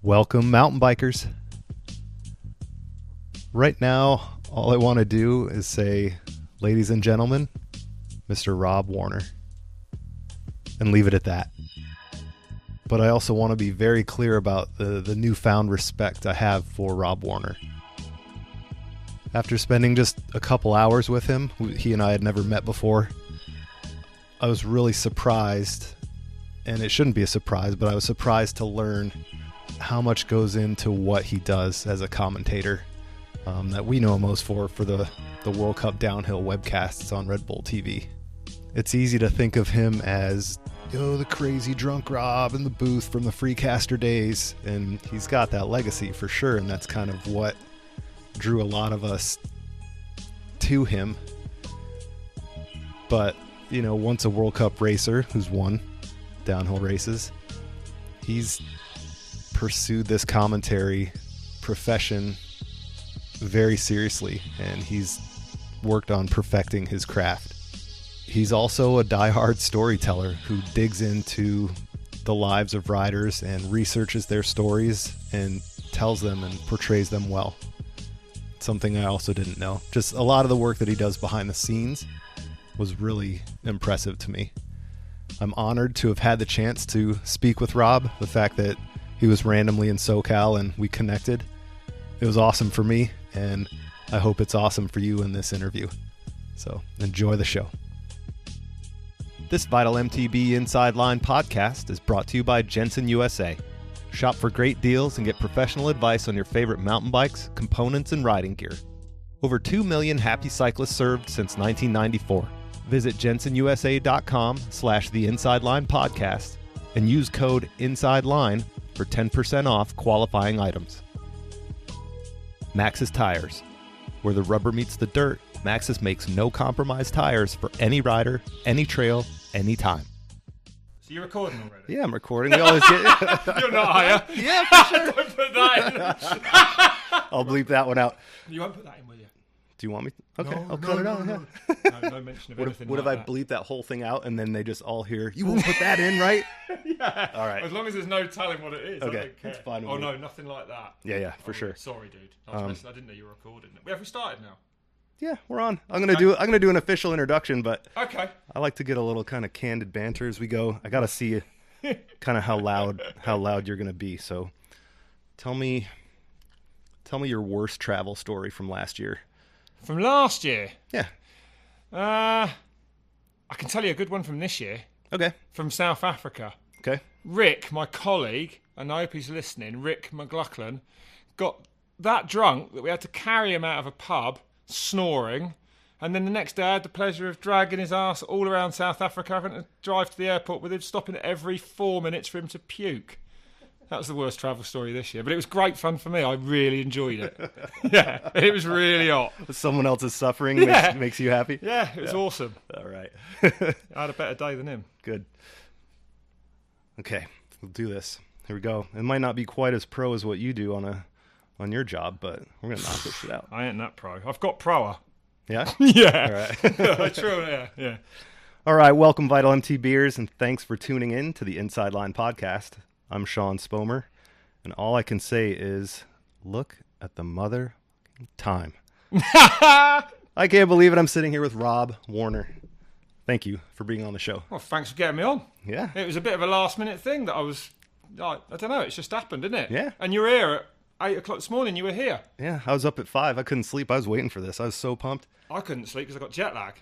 Welcome, mountain bikers. Right now, all I want to do is say, ladies and gentlemen, Mr. Rob Warner, and leave it at that. But I also want to be very clear about the newfound respect I have for Rob Warner. After spending just a couple hours with him, he and I had never met before, I was really surprised, and it shouldn't be a surprise, but I was surprised to learn how much goes into what he does as a commentator that we know him most for the World Cup downhill webcasts on Red Bull TV. It's easy to think of him as, the crazy drunk Rob in the booth from the Freecaster days, and he's got that legacy for sure, and that's kind of what drew a lot of us to him. But, once a World Cup racer who's won downhill races, he's pursued this commentary profession very seriously, and he's worked on perfecting his craft. He's also a diehard storyteller who digs into the lives of riders and researches their stories and tells them and portrays them well. Something I also didn't know. Just a lot of the work that he does behind the scenes was really impressive to me. I'm honored to have had the chance to speak with Rob. The fact that he was randomly in SoCal and we connected, it was awesome for me, and I hope it's awesome for you in this interview. So enjoy the show. This Vital MTB Inside Line podcast is brought to you by Jensen USA. Shop for great deals and get professional advice on your favorite mountain bikes, components, and riding gear. Over 2 million happy cyclists served since 1994. Visit jensenusa.com/the Inside Line podcast and use code INSIDELINE for 10% off qualifying items. Maxxis Tires. Where the rubber meets the dirt, Maxxis makes no compromise tires for any rider, any trail, anytime. So you're recording already? Yeah, I'm recording. We always get... You're not, are you? Yeah, for sure. Don't put that in. I'll bleep that one out. You won't put that in, will you? Do you want me to? Okay, No, I'll cut it out. no. Yeah. No mention of What anything if I like bleep that whole thing out and then they just all hear, you won't put that in, right? that. Yeah. All right. As long as there's no telling what it is, Okay, I don't care. that's fine with Oh, me. no, nothing like that. Yeah, for Oh, sure. Sorry, dude. I didn't know you were recording. Have we started now? Yeah, we're on. I'm gonna do an official introduction, but Okay. I like to get a little kind of candid banter as we go. I gotta see kind of how loud you're gonna be. So, tell me your worst travel story from last year. From last year? Yeah. I can tell you a good one from this year. Okay. From South Africa. Okay. Rick, my colleague, and I hope he's listening, Rick McLaughlin, got that drunk that we had to carry him out of a pub, snoring, and then the next day I had the pleasure of dragging his ass all around South Africa, having to drive to the airport with him, stopping every 4 minutes for him to puke. That was the worst travel story this year, but it was great fun for me. I really enjoyed it. Yeah, it was really hot. Someone else's suffering makes you happy? Yeah, it was awesome. All right. I had a better day than him. Good. Okay, we'll do this. Here we go. It might not be quite as pro as what you do on your job, but we're going to knock this shit out. I ain't that pro. I've got proer. Yeah? Yeah. All right. True, yeah. All right, welcome Vital MTBers, and thanks for tuning in to the Inside Line podcast. I'm Sean Spomer, and all I can say is, look at the mother time. I can't believe it. I'm sitting here with Rob Warner. Thank you for being on the show. Well, thanks for getting me on. Yeah. It was a bit of a last minute thing that I don't know, it's just happened, didn't it? Yeah. And you were here at 8 o'clock this morning, you were here. Yeah, I was up at 5. I couldn't sleep. I was waiting for this. I was so pumped. I couldn't sleep because I got jet lag.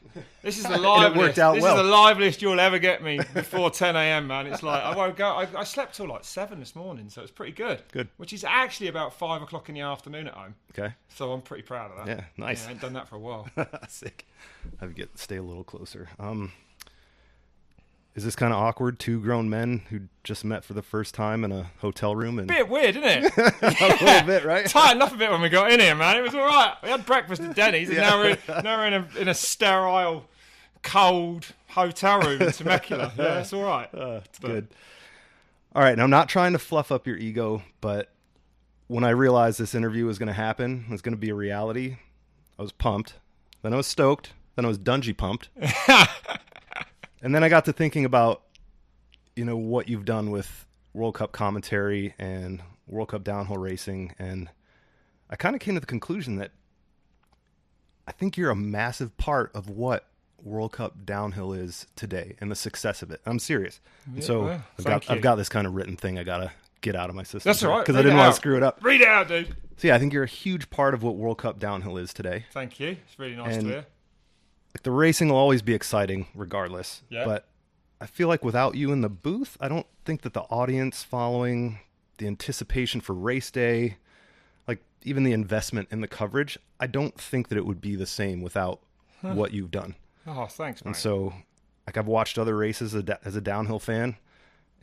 This is the liveliest. It worked out well. This is the liveliest you'll ever get me before 10 a.m, man. It's like, I won't go. I slept till like 7 this morning, so it's pretty good. Good. Which is actually about 5 o'clock in the afternoon at home. Okay. So I'm pretty proud of that. Yeah, nice. Yeah, I ain't done that for a while. Sick. I have to stay a little closer. Is this kind of awkward? 2 grown men who just met for the first time in a hotel room, and Bit weird, isn't it? a little bit, right? Tightened up a bit when we got in here, man. It was all right. We had breakfast at Denny's, and now we're in a sterile, cold hotel room in Temecula. Yeah, it's all right. It's good. All right, now I'm not trying to fluff up your ego, but when I realized this interview was going to happen, it was going to be a reality, I was pumped. Then I was stoked. Then I was dungy pumped. And then I got to thinking about, what you've done with World Cup commentary and World Cup downhill racing, and I kind of came to the conclusion that I think you're a massive part of what World Cup downhill is today and the success of it. I'm serious. Yeah, So well, I've got this kind of written thing I gotta get out of my system. That's all right. Because I didn't want to screw it up. Read it out, dude. So yeah, I think you're a huge part of what World Cup downhill is today. Thank you. It's really nice to hear. Like, the racing will always be exciting regardless. Yeah. But I feel like without you in the booth, I don't think that the audience following, the anticipation for race day, like even the investment in the coverage, I don't think that it would be the same without what you've done. Oh, thanks, mate. And so, like, I've watched other races as a downhill fan,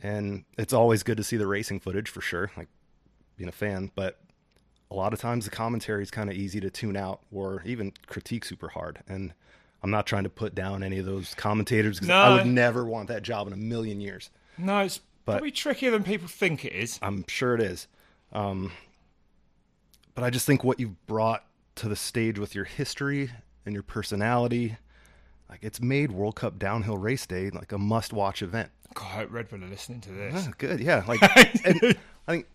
and it's always good to see the racing footage for sure, like being a fan. But a lot of times the commentary is kind of easy to tune out or even critique super hard. And I'm not trying to put down any of those commentators because I would never want that job in a million years. No, it's probably trickier than people think it is. I'm sure it is. But I just think what you've brought to the stage with your history and your personality, like, it's made World Cup downhill race day like a must-watch event. God, I hope Red Bull are listening to this. Good, yeah. Like, and I think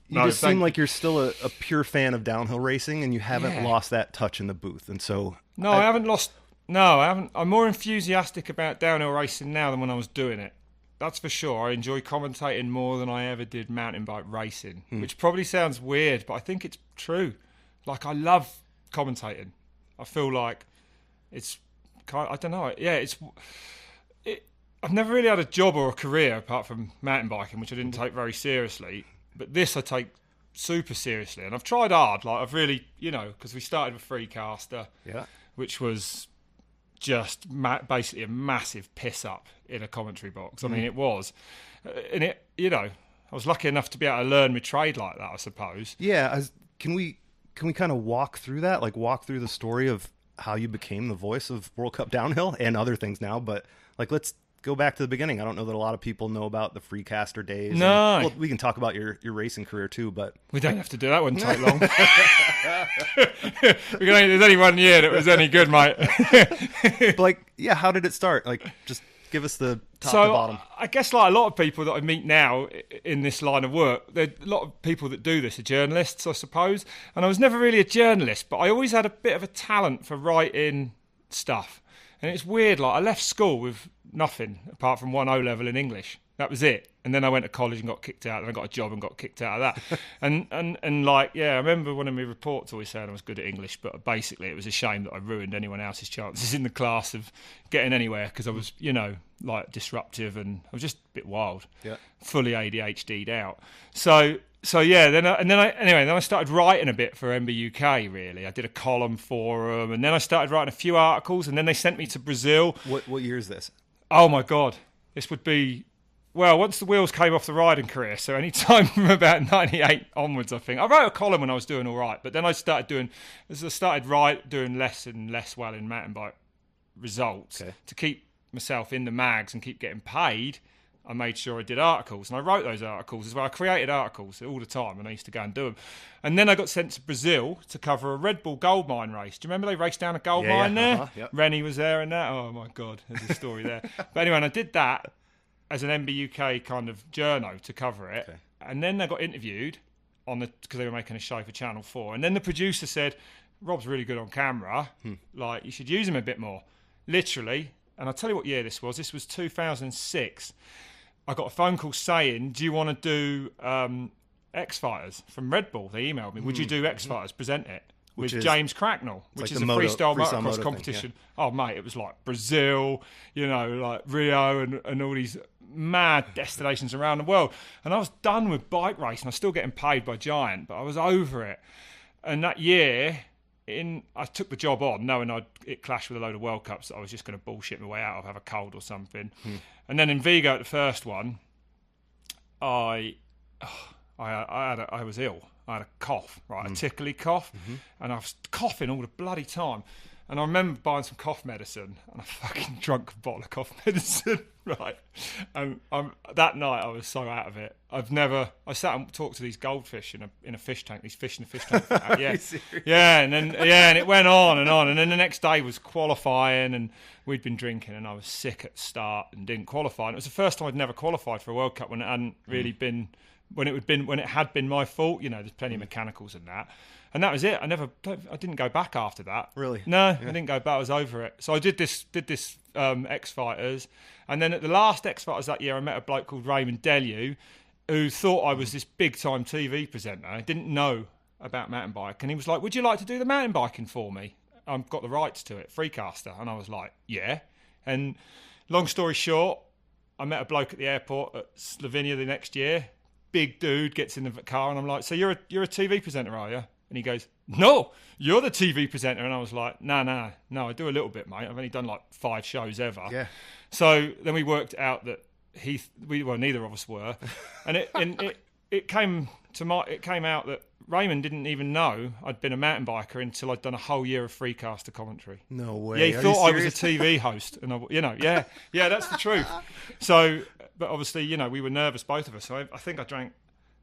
you just seem like you're still a pure fan of downhill racing, and you haven't lost that touch in the booth. And so, I haven't lost. No, I haven't. I'm more enthusiastic about downhill racing now than when I was doing it. That's for sure. I enjoy commentating more than I ever did mountain bike racing, which probably sounds weird, but I think it's true. Like, I love commentating. I feel like it's kind of, I don't know. Yeah, I've never really had a job or a career apart from mountain biking, which I didn't take very seriously. But this I take super seriously, and I've tried hard. Like, I've really, because we started with Freecaster, which was just basically a massive piss up in a commentary box. I mean, it was, and I was lucky enough to be able to learn my trade like that, I suppose. Yeah, can we kind of walk through that? Like, walk through the story of how you became the voice of World Cup downhill and other things now, but like, let's go back to the beginning. I don't know that a lot of people know about the Freecaster days. No. Well, we can talk about your racing career too, but we don't have to do that. Wouldn't take long. There's only 1 year that was any good, mate. But like, yeah, how did it start? Like, just give us the top to bottom. I guess, like a lot of people that I meet now in this line of work, there are a lot of people that do this are journalists, I suppose. And I was never really a journalist, but I always had a bit of a talent for writing stuff. And it's weird, like, I left school with nothing apart from 1 O-level in English. That was it. And then I went to college and got kicked out, and I got a job and got kicked out of that. and like, yeah, I remember one of my reports always saying I was good at English, but basically it was a shame that I ruined anyone else's chances in the class of getting anywhere because I was, like, disruptive, and I was just a bit wild, fully ADHD'd out. So yeah, then I started writing a bit for MBUK. Really, I did a column for them, and then I started writing a few articles, and then they sent me to Brazil. What year is this? Oh my God, this would be, well, once the wheels came off the riding career, so any time from about 98 onwards, I think. I wrote a column when I was doing all right, but then I started doing less and less well in mountain bike results to keep myself in the mags and keep getting paid. I made sure I did articles, and I wrote those articles as well. I created articles all the time, and I used to go and do them. And then I got sent to Brazil to cover a Red Bull gold mine race. Do you remember they raced down a gold mine there? Yep. Rennie was there and that. Oh, my God, there's a story there. But anyway, and I did that as an MBUK kind of journo to cover it. Okay. And then they got interviewed because they were making a show for Channel 4. And then the producer said, Rob's really good on camera. Like, you should use him a bit more. Literally. And I'll tell you what year this was. This was 2006. I got a phone call saying, do you want to do X Fighters from Red Bull? They emailed me. Would you do X Fighters? Present it with James Cracknell, which is a freestyle motocross competition. Oh, mate, it was like Brazil, like Rio and all these mad destinations around the world. And I was done with bike racing. I was still getting paid by Giant, but I was over it. And that year, I took the job on knowing it clashed with a load of World Cups that I was just going to bullshit my way out of, have a cold or something. And then in Vigo, at the first one, I was ill. I had a cough, a tickly cough, and I was coughing all the bloody time. And I remember buying some cough medicine, and I fucking drunk a bottle of cough medicine, right? And that night I was so out of it. I sat and talked to these goldfish in a fish tank, these fish in a fish tank. And it went on, and then the next day was qualifying, and we'd been drinking, and I was sick at the start and didn't qualify. And it was the first time I'd never qualified for a World Cup when it hadn't really been when it had been my fault. There's plenty of mechanicals and that. And that was it. I didn't go back after that. Really? No, I didn't go back. I was over it. So I did this X Fighters, and then at the last X Fighters that year, I met a bloke called Raymond Delu, who thought I was this big time TV presenter. I didn't know about mountain bike, and he was like, "Would you like to do the mountain biking for me? I've got the rights to it, Freecaster." And I was like, "Yeah." And long story short, I met a bloke at the airport at Slovenia the next year. Big dude gets in the car, and I'm like, "So you're a TV presenter, are you?" And he goes, "No, you're the TV presenter." And I was like, no, I do a little bit, mate. I've only done like 5 shows ever. Yeah. So then we worked out that neither of us were, and it came out that Raymond didn't even know I'd been a mountain biker until I'd done a whole year of Freecaster commentary. No way. Yeah, he thought I was a TV host, and yeah, that's the truth. So, but obviously, we were nervous, both of us. So I think I drank,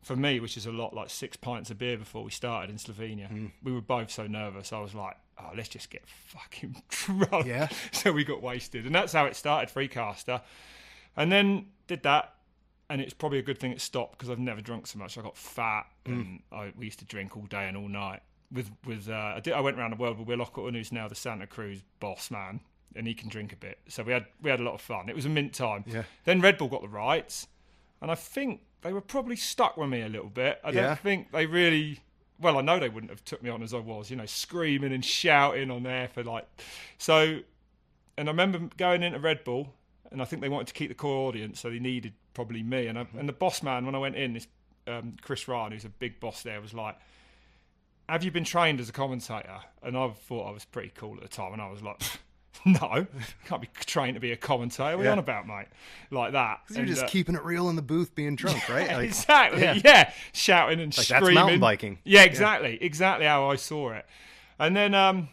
for me, which is a lot, like 6 pints of beer before we started in Slovenia. We were both so nervous. I was like, "Oh, let's just get fucking drunk." Yeah. So we got wasted, and that's how it started, Freecaster. And then did that, and it's probably a good thing it stopped because I've never drunk so much. I got fat, and we used to drink all day and all night. I went around the world with Will Ockerton, who's now the Santa Cruz boss man, and he can drink a bit. So we had a lot of fun. It was a mint time. Yeah. Then Red Bull got the rights, and I think they were probably stuck with me a little bit. I don't think they really... Well, I know they wouldn't have took me on as I was, screaming and shouting on there for like... So, and I remember going into Red Bull, and I think they wanted to keep the core audience, so they needed probably me. And the boss man, when I went in, this Chris Ryan, who's a big boss there, was like, "Have you been trained as a commentator?" And I thought I was pretty cool at the time, and I was like... No, can't be trained to be a commentator. What are you on about, mate? Like that. Because you're just keeping it real in the booth being drunk, right? Like, exactly, yeah. Shouting and screaming. That's mountain biking. Yeah, exactly. Exactly how I saw it. And then, and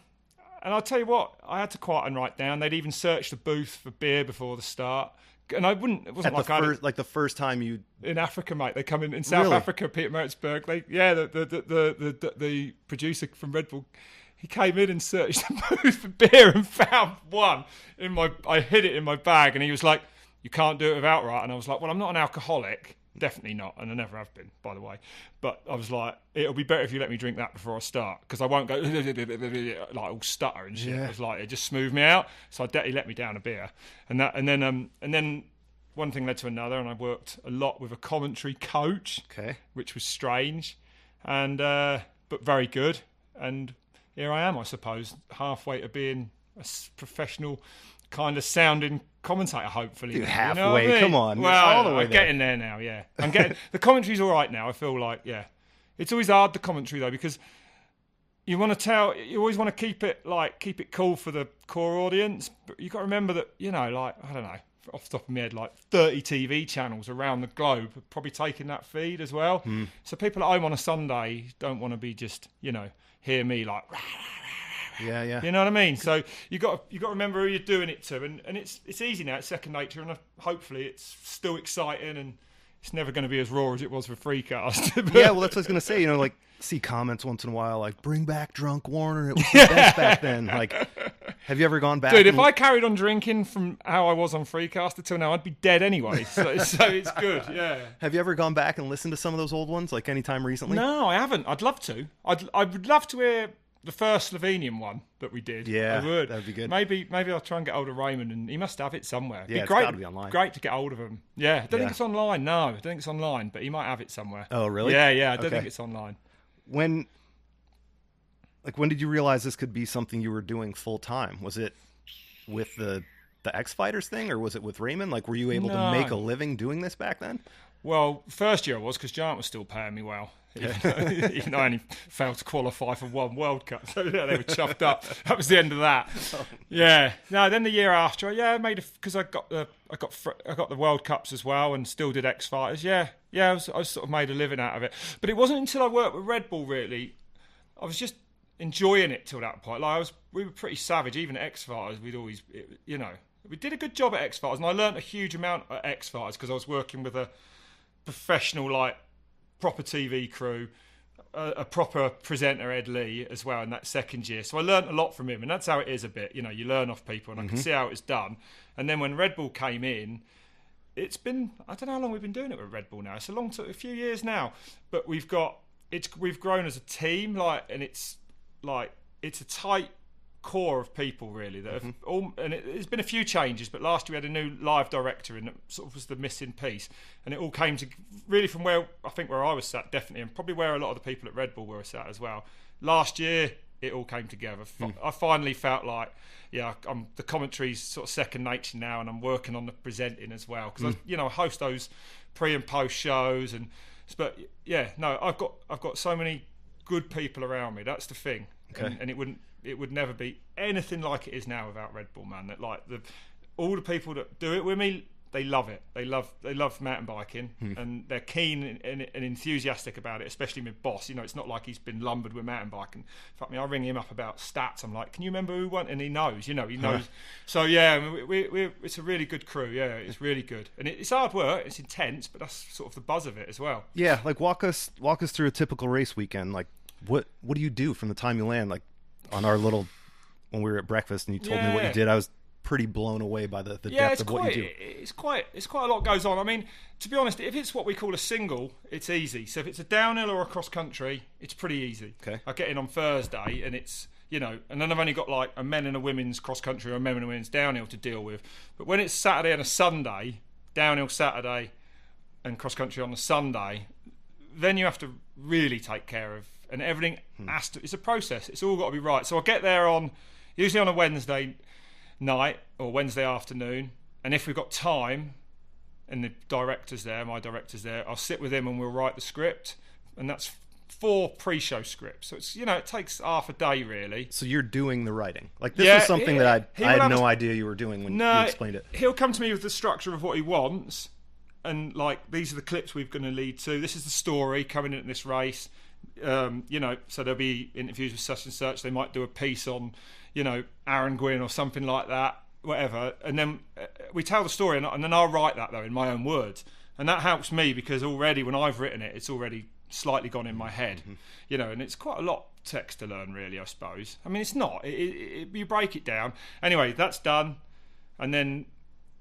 I'll tell you what, I had to quiet and write down. They'd even searched the booth for beer before the start. And it wasn't like the first time you... In Africa, mate. They come in South Africa, Peter Maritzburg. The producer from Red Bull... He came in and searched the booth for beer and found one I hid it in my bag, and he was like, "You can't do it without, right?" And I was like, "Well, I'm not an alcoholic, definitely not, and I never have been, by the way." But I was like, "It'll be better if you let me drink that before I start, because I won't go like all stutter and shit." Yeah. It was like, it just smoothed me out. So he let me down a beer, and then one thing led to another, and I worked a lot with a commentary coach, which was strange, and but very good. And here I am, I suppose, halfway to being a professional kind of sounding commentator, hopefully. Dude, halfway, come on. Well, all the way I'm getting there now, yeah. I'm getting the commentary's all right now, I feel like, yeah. It's always hard, the commentary, though, because you always want to keep it cool for the core audience, but you've got to remember that, I don't know, off the top of my head, like 30 TV channels around the globe are probably taking that feed as well. So people at home on a Sunday don't want to be just, hear me like... Yeah. You know what I mean? So you got to remember who you're doing it to, and it's easy now. It's second nature, and hopefully it's still exciting, and it's never going to be as raw as it was for Freecast. Yeah, well, that's what I was going to say. Like, see comments once in a while, like, "Bring back Drunk Warner. It was the best back then." Like, have you ever gone back? Dude, if I carried on drinking from how I was on Freecast until now, I'd be dead anyway. So it's good, yeah. Have you ever gone back and listened to some of those old ones, like anytime recently? No, I haven't. I'd love to. I would love to hear the first Slovenian one that we did. Yeah, I would. that'd be good. Maybe I'll try and get hold of Raymond, and he must have it somewhere. Yeah, it's got to be online. Great to get hold of him. Yeah, I don't think it's online. No, I don't think it's online, but he might have it somewhere. Oh, really? Yeah. I don't think it's online. When did you realize this could be something you were doing full time? Was it with the X Fighters thing, or was it with Raymond? Like, were you able to make a living doing this back then? Well, first year I was, because Giant was still paying me well. Even though I only failed to qualify for one World Cup. So yeah, they were chuffed up. That was the end of that. Yeah. No, then the year after, I made because I got the World Cups as well, and still did X Fighters. Yeah. I sort of made a living out of it. But it wasn't until I worked with Red Bull, really. I was just enjoying it till that point. Like, we were pretty savage. Even at X Fighters, we'd always, we did a good job at X Fighters, and I learnt a huge amount at X Fighters because I was working with a professional, like, proper TV crew, a proper presenter, Ed Lee, as well, in that second year. So I learnt a lot from him, and that's how it is a bit. You learn off people, and I could see how it was done. And then when Red Bull came in, it's been, I don't know how long we've been doing it with Red Bull now. It's a few years now, but we've grown as a team, and it's a tight core of people really that have all, and there's been a few changes, but last year we had a new live director, and it sort of was the missing piece, and it all came to really from where I was sat, definitely, and probably where a lot of the people at Red Bull were sat as well. Last year it all came together. I finally felt like, the commentary's sort of second nature now, and I'm working on the presenting as well, because I host those pre and post shows, but I've got so many good people around me. That's the thing. Okay. And it would never be anything like it is now without Red Bull, man. That all the people that do it with me, they love it. They love mountain biking, and they're keen and enthusiastic about it. Especially my boss. It's not like he's been lumbered with mountain biking. In fact, I ring him up about stats. I'm like, "Can you remember who won?" And he knows. He knows. So it's a really good crew. Yeah, it's really good, and it's hard work. It's intense, but that's sort of the buzz of it as well. Yeah, walk us through a typical race weekend. What do you do from the time you land? On our little, when we were at breakfast and you told me what you did, I was pretty blown away by the depth of what you do. It's quite a lot goes on. I mean, to be honest, if it's what we call a single, it's easy. So if it's a downhill or a cross country, it's pretty easy. Okay. I get in on Thursday, and it's and then I've only got a men and a women's cross country or a men and a women's downhill to deal with. But when it's Saturday and a Sunday, downhill Saturday and cross country on the Sunday, then you have to really take care of. And everything it's a process. It's all got to be right. So I get there usually on a Wednesday night or Wednesday afternoon. And if we've got time and my director's there, I'll sit with him and we'll write the script. And that's 4 pre-show scripts. So it's, it takes half a day really. So you're doing the writing. This was something that I had no idea you were doing when you explained it. He'll come to me with the structure of what he wants. And these are the clips we're going to lead to. This is the story coming into this race. So there'll be interviews with such and such. They might do a piece on, Aaron Gwyn or something like that, whatever. And then we tell the story, and then I'll write that though in my own words, and that helps me because already when I've written it, it's already slightly gone in my head, And it's quite a lot of text to learn, really. I suppose. I mean, it's not. You break it down. Anyway, that's done, and then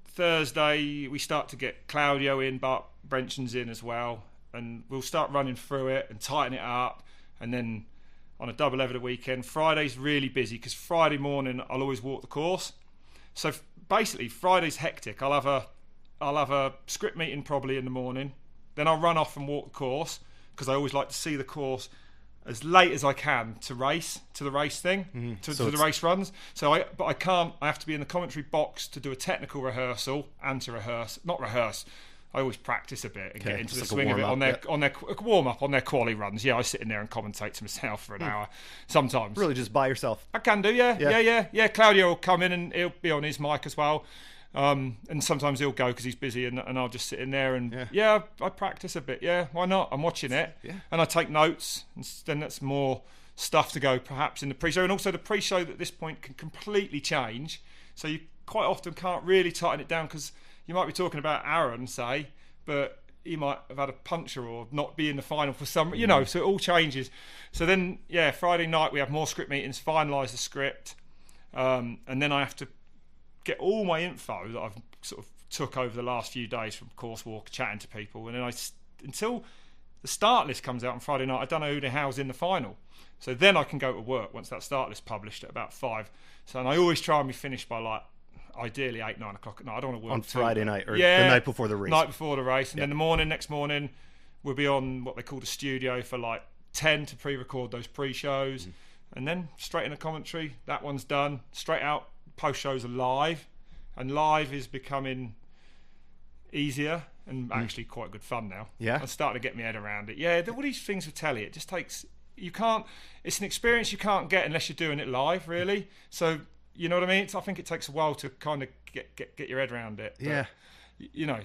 Thursday we start to get Claudio in, Bart Brenton's in as well. And we'll start running through it and tighten it up. And then on a double over the weekend, Friday's really busy because Friday morning I'll always walk the course. So basically Friday's hectic. I'll have a script meeting probably in the morning. Then I'll run off and walk the course because I always like to see the course as late as I can to the race thing, to the race runs. But I can't. I have to be in the commentary box to do a technical rehearsal and to rehearse. I always practice a bit and get into the swing of it on their warm up on their quali runs. Yeah, I sit in there and commentate to myself for an hour sometimes. Really, just by yourself? I can do, yeah. Claudio will come in and he'll be on his mic as well, and sometimes he'll go because he's busy, and I'll just sit in there and I practice a bit. Yeah, why not? I'm watching it, and I take notes, and then that's more stuff to go perhaps in the pre-show, and also the pre-show at this point can completely change. So you quite often can't really tighten it down because you might be talking about Aaron, say, but he might have had a puncture or not be in the final for some, so it all changes. So then, Friday night we have more script meetings, finalise the script, and then I have to get all my info that I've sort of took over the last few days from course walk, chatting to people, and then until the start list comes out on Friday night, I don't know who the hell's in the final. So then I can go to work once that start list published at about 5. So and I always try and be finished by ideally 8, 9 o'clock at night. I don't want to work on Friday night or the night before the race. Night before the race, and then next morning, we'll be on what they call the studio for 10 to pre-record those pre-shows, and then straight in a commentary. That one's done. Straight out. Post shows are live, and live is becoming easier and actually quite good fun now. Yeah, I'm starting to get my head around it. Yeah, all these things with telly, it just takes. You can't. It's an experience you can't get unless you're doing it live, really. So. You know what I mean? I think it takes a while to kind of get your head around it. But,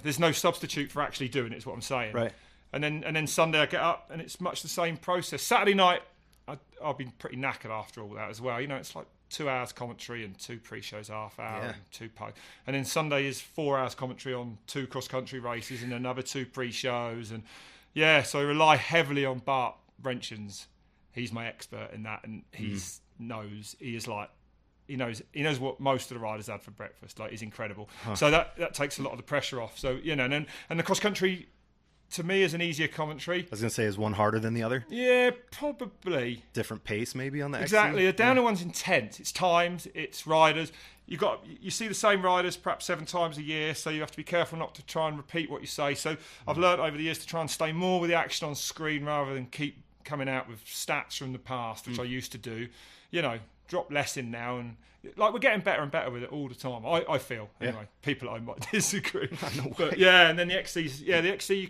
there's no substitute for actually doing it, is what I'm saying. Right. And then Sunday I get up and it's much the same process. Saturday night, I've been pretty knackered after all that as well. It's 2 hours commentary and 2 pre-shows, half hour, and 2 post. And then Sunday is 4 hours commentary on 2 cross-country races and another 2 pre-shows. And so I rely heavily on Bart Brenton's. He's my expert in that, and he is he knows what most of the riders had for breakfast. Like, he's incredible. So that takes a lot of the pressure off. So, you know, and the cross country, to me, is an easier commentary. I was going to say, is one harder than the other? Yeah, probably. Different pace maybe on the Exactly. XC? The downhill one's intense. It's times, it's riders. You see the same riders perhaps 7 times a year, so you have to be careful not to try and repeat what you say. So I've learned over the years to try and stay more with the action on screen rather than keep coming out with stats from the past, which I used to do. You know, drop less in now, and like, we're getting better and better with it all the time. I feel anyway. People at home might disagree, but yeah. And then the XC,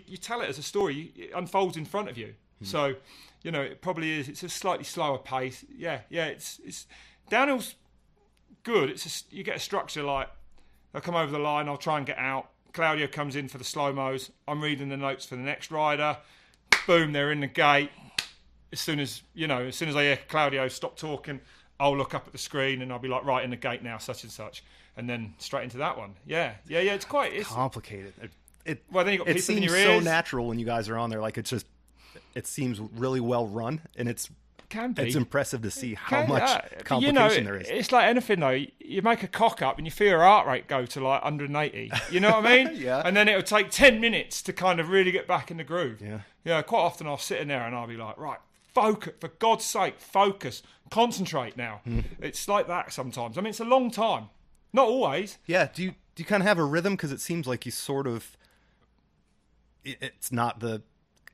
you tell it as a story. It unfolds in front of you. So, you know, it probably is. It's a slightly slower pace. Yeah. It's downhill's good. It's just, you get a structure, like, they'll come over the line, I'll try and get out. Claudio comes in for the slow-mos. I'm reading the notes for the next rider. Boom, they're in the gate. As soon as I hear Claudio stop talking, I'll look up at the screen and I'll be like, right, in the gate now, such and such, and then straight into that one. Yeah. It's complicated. Well, then you got people in your ears. It seems so natural when you guys are on there. Like, it seems really well run, and it's impressive to see how much complication there is. It's like anything though. You make a cock up and you feel your heart rate go to like 180. You know what I mean? Yeah. And then it'll take 10 minutes to kind of really get back in the groove. Yeah. Yeah. Quite often I'll sit in there and I'll be like, right, focus, for God's sake, focus, concentrate now. It's like that sometimes. I mean, it's a long time. Not always. Yeah. Do you kind of have a rhythm? Because it seems like you sort of, it's not the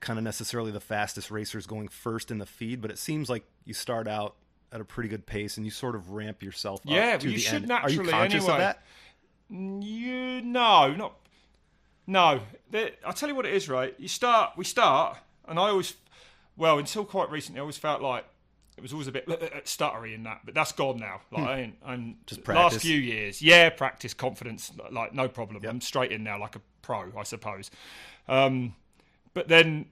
kind of necessarily the fastest racers going first in the feed, but it seems like you start out at a pretty good pace and you sort of ramp yourself up to the end. Yeah, you should naturally. Are you conscious anyway. of that? No. I'll tell you what it is, right? We start, and I always, well, until quite recently, I always felt like it was always a bit stuttery in that, but that's gone now. Like, I'm just practice. Last few years, practice, confidence, like, no problem. Yep. I'm straight in now, like a pro, I suppose. But then,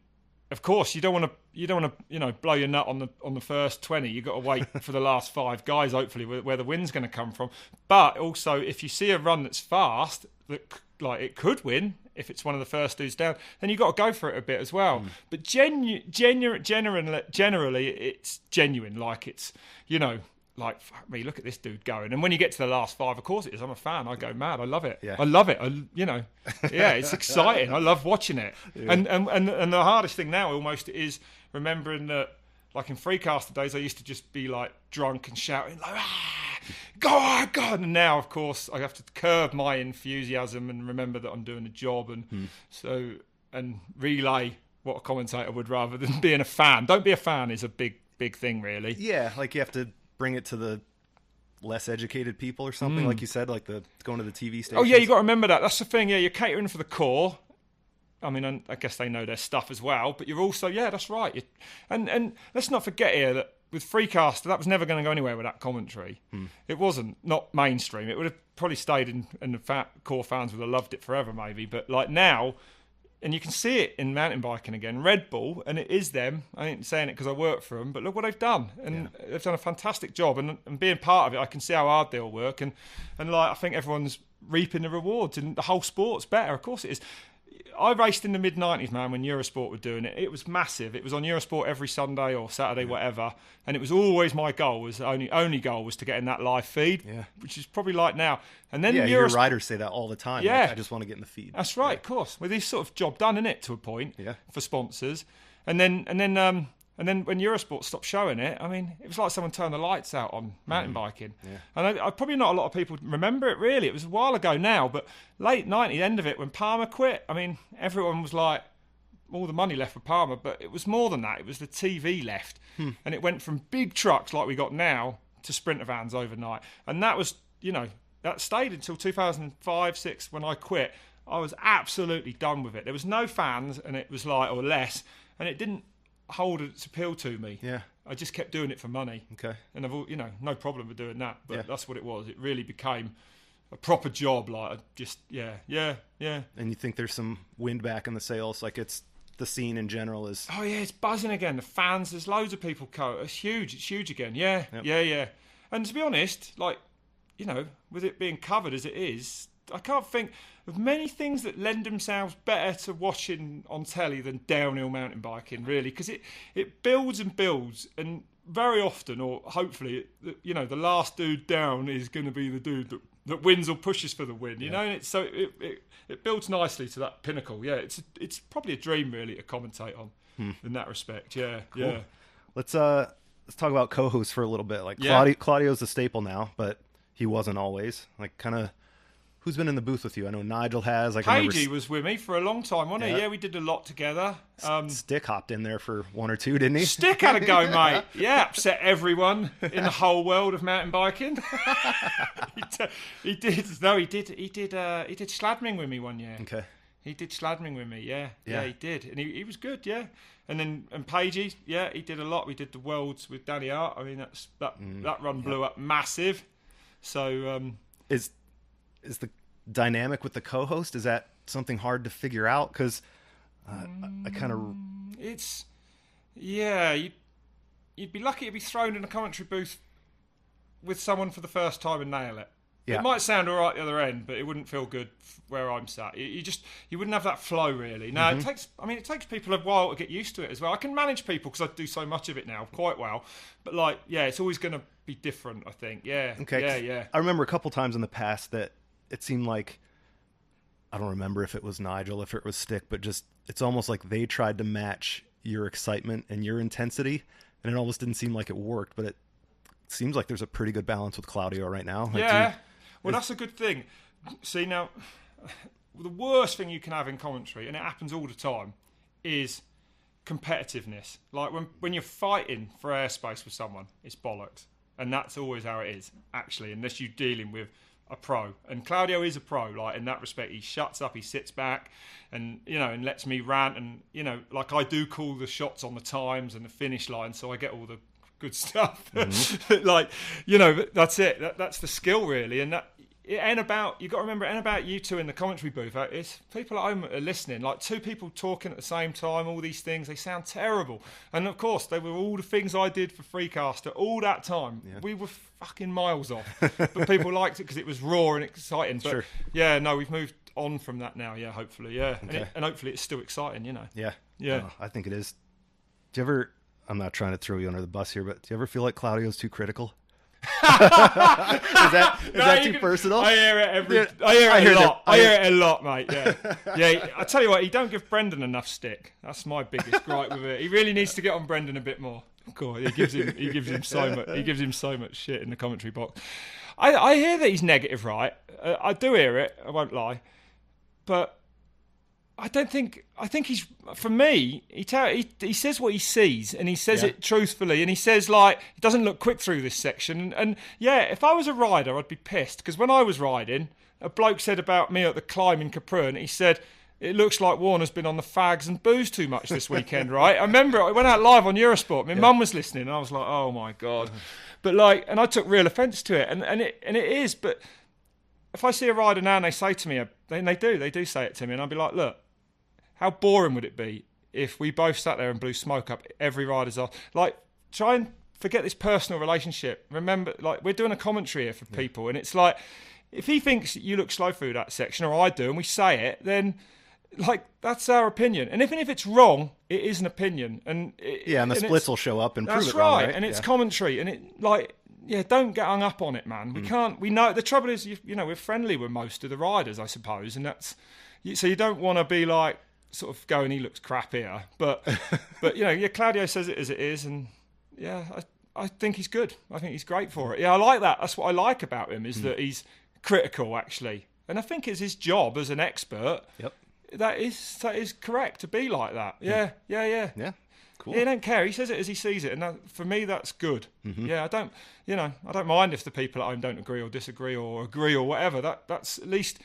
of course, you don't want to blow your nut on the first 20. You've got to wait for the last 5 guys, hopefully, where the win's going to come from. But also, if you see a run that's fast, that like it could win if it's one of the first dudes down, then you've got to go for it a bit as well. But generally, it's genuine. Like, it's, like, fuck me, look at this dude going. And when you get to the last 5, of course it is. I'm a fan. I go mad. I love it. Yeah. I love it. It's exciting. I love watching it. Yeah. And the hardest thing now almost is remembering that, like, in Freecaster days, I used to just be like drunk and shouting like, go on, God. And now, of course, I have to curb my enthusiasm and remember that I'm doing a job, and relay what a commentator would rather than being a fan. Don't be a fan is a big thing, really. Yeah, like, you have to bring it to the less educated people or something, like you said, like going to the TV station. Oh yeah, you got to remember that. That's the thing. Yeah, you're catering for the core. I mean, I guess they know their stuff as well, but you're also, that's right. And let's not forget here that with Freecaster, that was never going to go anywhere with that commentary. It wasn't, not mainstream. It would have probably stayed in, and the core fans would have loved it forever, maybe. But like now, and you can see it in mountain biking again, Red Bull, and it is them. I ain't saying it because I work for them, but look what they've done. And they've done a fantastic job. And being part of it, I can see how hard they'll work. And like, I think everyone's reaping the rewards, and the whole sport's better. Of course it is. I raced in the mid-90s, man, when Eurosport were doing it. It was massive. It was on Eurosport every Sunday or Saturday, whatever. And it was always my goal, only goal was to get in that live feed, which is probably like now. And then your riders say that all the time. Yeah. Like, I just want to get in the feed. That's right, of course. With this sort of job done, innit, to a point, for sponsors. And then when Eurosport stopped showing it, I mean, it was like someone turned the lights out on mountain biking. Yeah. And I probably not a lot of people remember it, really. It was a while ago now, but late 90s, end of it, when Palmer quit, I mean, everyone was like, all the money left for Palmer, but it was more than that. It was the TV left. And it went from big trucks like we got now to Sprinter vans overnight. And that was, that stayed until 2005, 6 when I quit. I was absolutely done with it. There was no fans, and it was like, or less, and it didn't hold its appeal to me. Yeah, I just kept doing it for money. Okay, and I've no problem with doing that. But that's what it was. It really became a proper job. Like, I just yeah. And you think there's some wind back in the sails? Like, it's the scene in general is. Oh yeah, it's buzzing again. The fans. There's loads of people. It's huge. It's huge again. Yeah. And to be honest, like, with it being covered as it is, I can't think of many things that lend themselves better to watching on telly than downhill mountain biking, really, because it builds and builds, and very often, or hopefully, the last dude down is going to be the dude that wins or pushes for the win. You know, and it builds nicely to that pinnacle. Yeah, it's probably a dream really to commentate on in that respect. Yeah, cool. Yeah. Let's talk about co-hosts for a little bit. Like Claudio's a staple now, but he wasn't always. Like, kind of, who's been in the booth with you? I know Nigel has. Pagey was with me for a long time, wasn't he? Yeah, we did a lot together. Stick hopped in there for one or two, didn't he? Stick had a go, mate. Yeah, upset everyone in the whole world of mountain biking. He did Schladming with me one year. Okay. He did Schladming with me, yeah, he did, and he was good, yeah. And then Pagey, yeah, he did a lot. We did the Worlds with Danny Hart. I mean, that run blew up massive. So is the dynamic with the co-host, is that something hard to figure out? Because I kind of you'd be lucky to be thrown in a commentary booth with someone for the first time and nail it. Yeah. It might sound all right the other end, but it wouldn't feel good where I'm sat. You wouldn't have that flow really. Now it takes people a while to get used to it as well. I can manage people because I do so much of it now quite well, but it's always going to be different, I think. Yeah. Okay. Yeah. I remember a couple times in the past that it seemed like, I don't remember if it was Nigel, if it was Stick, but just it's almost like they tried to match your excitement and your intensity, and it almost didn't seem like it worked. But it seems like there's a pretty good balance with Claudio right now. Well, that's a good thing. See, now, the worst thing you can have in commentary, and it happens all the time, is competitiveness. Like when you're fighting for airspace with someone, it's bollocks. And that's always how it is, actually, unless you're dealing with a pro. And Claudio is a pro, like, in that respect. He shuts up, he sits back, and, and lets me rant. And, like, I do call the shots on the times and the finish line, so I get all the good stuff. Mm-hmm. That's it. That's the skill, really. And you've got to remember, and about you two in the commentary booth, it's people at home are listening, like two people talking at the same time, all these things, they sound terrible. And of course, they were all the things I did for Freecaster all that time. Yeah. We were fucking miles off. But people liked it because it was raw and exciting. But sure. Yeah, no, we've moved on from that now, yeah, hopefully, yeah. Okay. And hopefully it's still exciting, Yeah. Yeah. I think it is. Do you ever, I'm not trying to throw you under the bus here, but do you ever feel like Claudio's too critical? is that too personal? I hear it I hear it a lot, mate. Yeah. I tell you what, he don't give Brendan enough stick. That's my biggest gripe with it. He really needs to get on Brendan a bit more. Cool. He gives him so much shit in the commentary box. I hear that he's negative, right? I do hear it. I won't lie, but I think he's, for me, he says what he sees, and he says it truthfully, and he says, like, he doesn't look quick through this section. And if I was a rider, I'd be pissed, because when I was riding, a bloke said about me at the climb in Capron, he said, it looks like Warner's been on the fags and booze too much this weekend, right? I remember I went out live on Eurosport. My mum was listening, and I was like, oh my God. But and I took real offence to it, and it is. But if I see a rider now and they say to me, they do say it to me, and I'll be like, look, how boring would it be if we both sat there and blew smoke up every rider's off? Like, try and forget this personal relationship. Remember, like, we're doing a commentary here for people, and it's like, if he thinks you look slow through that section, or I do, and we say it, then, like, that's our opinion. And even if it's wrong, it is an opinion. And the splits will show up and prove it wrong. That's right, and it's commentary, and it, like, don't get hung up on it, man. We know, the trouble is, we're friendly with most of the riders, I suppose, and that's, so you don't want to be like, sort of going, he looks crap here, but Claudio says it as it is, and I think he's good. I think he's great for it. Yeah, I like that. That's what I like about him, is that he's critical, actually, and I think it's his job as an expert. Yep, that is correct to be like that. Yeah. Cool. He don't care. He says it as he sees it, and for me, that's good. Mm-hmm. Yeah, I don't mind if the people at home don't agree or disagree or agree or whatever. That's at least.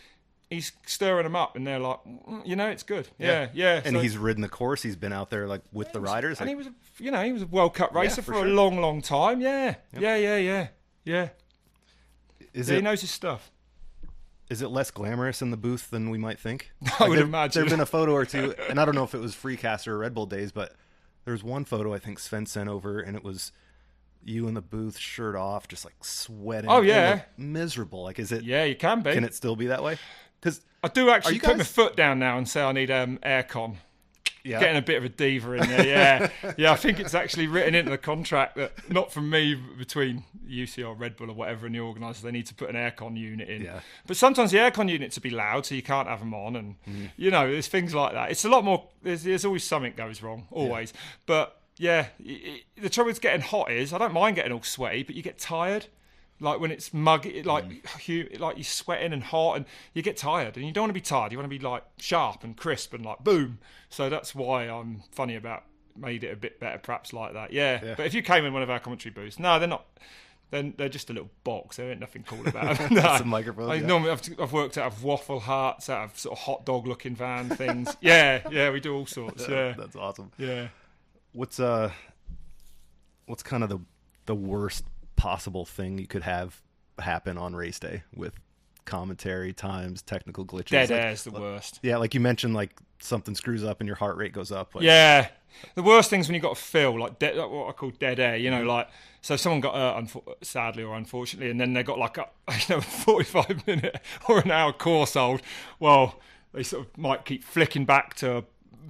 He's stirring them up, and they're like, it's good. Yeah. And he's ridden the course. He's been out there, like, with the riders. And he was a World Cup racer for a long, long time. Yeah. Yep. Yeah. He knows his stuff. Is it less glamorous in the booth than we might think? I would imagine. There've been a photo or two, and I don't know if it was Freecaster or Red Bull days, but there was one photo I think Sven sent over, and it was you in the booth, shirt off, just like sweating. Oh yeah, miserable. Like, is it? Yeah, you can be. Can it still be that way? Because I do actually put my foot down now and say I need aircon. Yeah. Getting a bit of a diva in there, yeah. Yeah, I think it's actually written into the contract that, not from me, between UCI, Red Bull or whatever, and the organisers, they need to put an aircon unit in. Yeah. But sometimes the aircon units will be loud, so you can't have them on, and, there's things like that. It's a lot more, there's always something goes wrong, always. Yeah. But, the trouble with getting hot is, I don't mind getting all sweaty, but you get tired. Like when it's muggy, like you're sweating and hot, and you get tired, and you don't want to be tired. You want to be like sharp and crisp and like boom. So that's why I'm funny about made it a bit better, perhaps like that. Yeah. But if you came in one of our commentary booths, no, they're not. Then they're just a little box. There ain't nothing cool about them. No. That's a microphone. Normally, I've worked out of waffle hearts, out of sort of hot dog looking van things. Yeah, we do all sorts. Yeah, that's awesome. Yeah. What's kind of the worst possible thing you could have happen on race day with commentary times, technical glitches? Dead air is the worst. Yeah, like you mentioned, like something screws up and your heart rate goes up. Like, yeah, the worst thing's when you got to fill like what I call dead air. You know, like so someone got hurt, sadly or unfortunately, and then they got like a 45-minute or an hour course hold. Well, they sort of might keep flicking back to a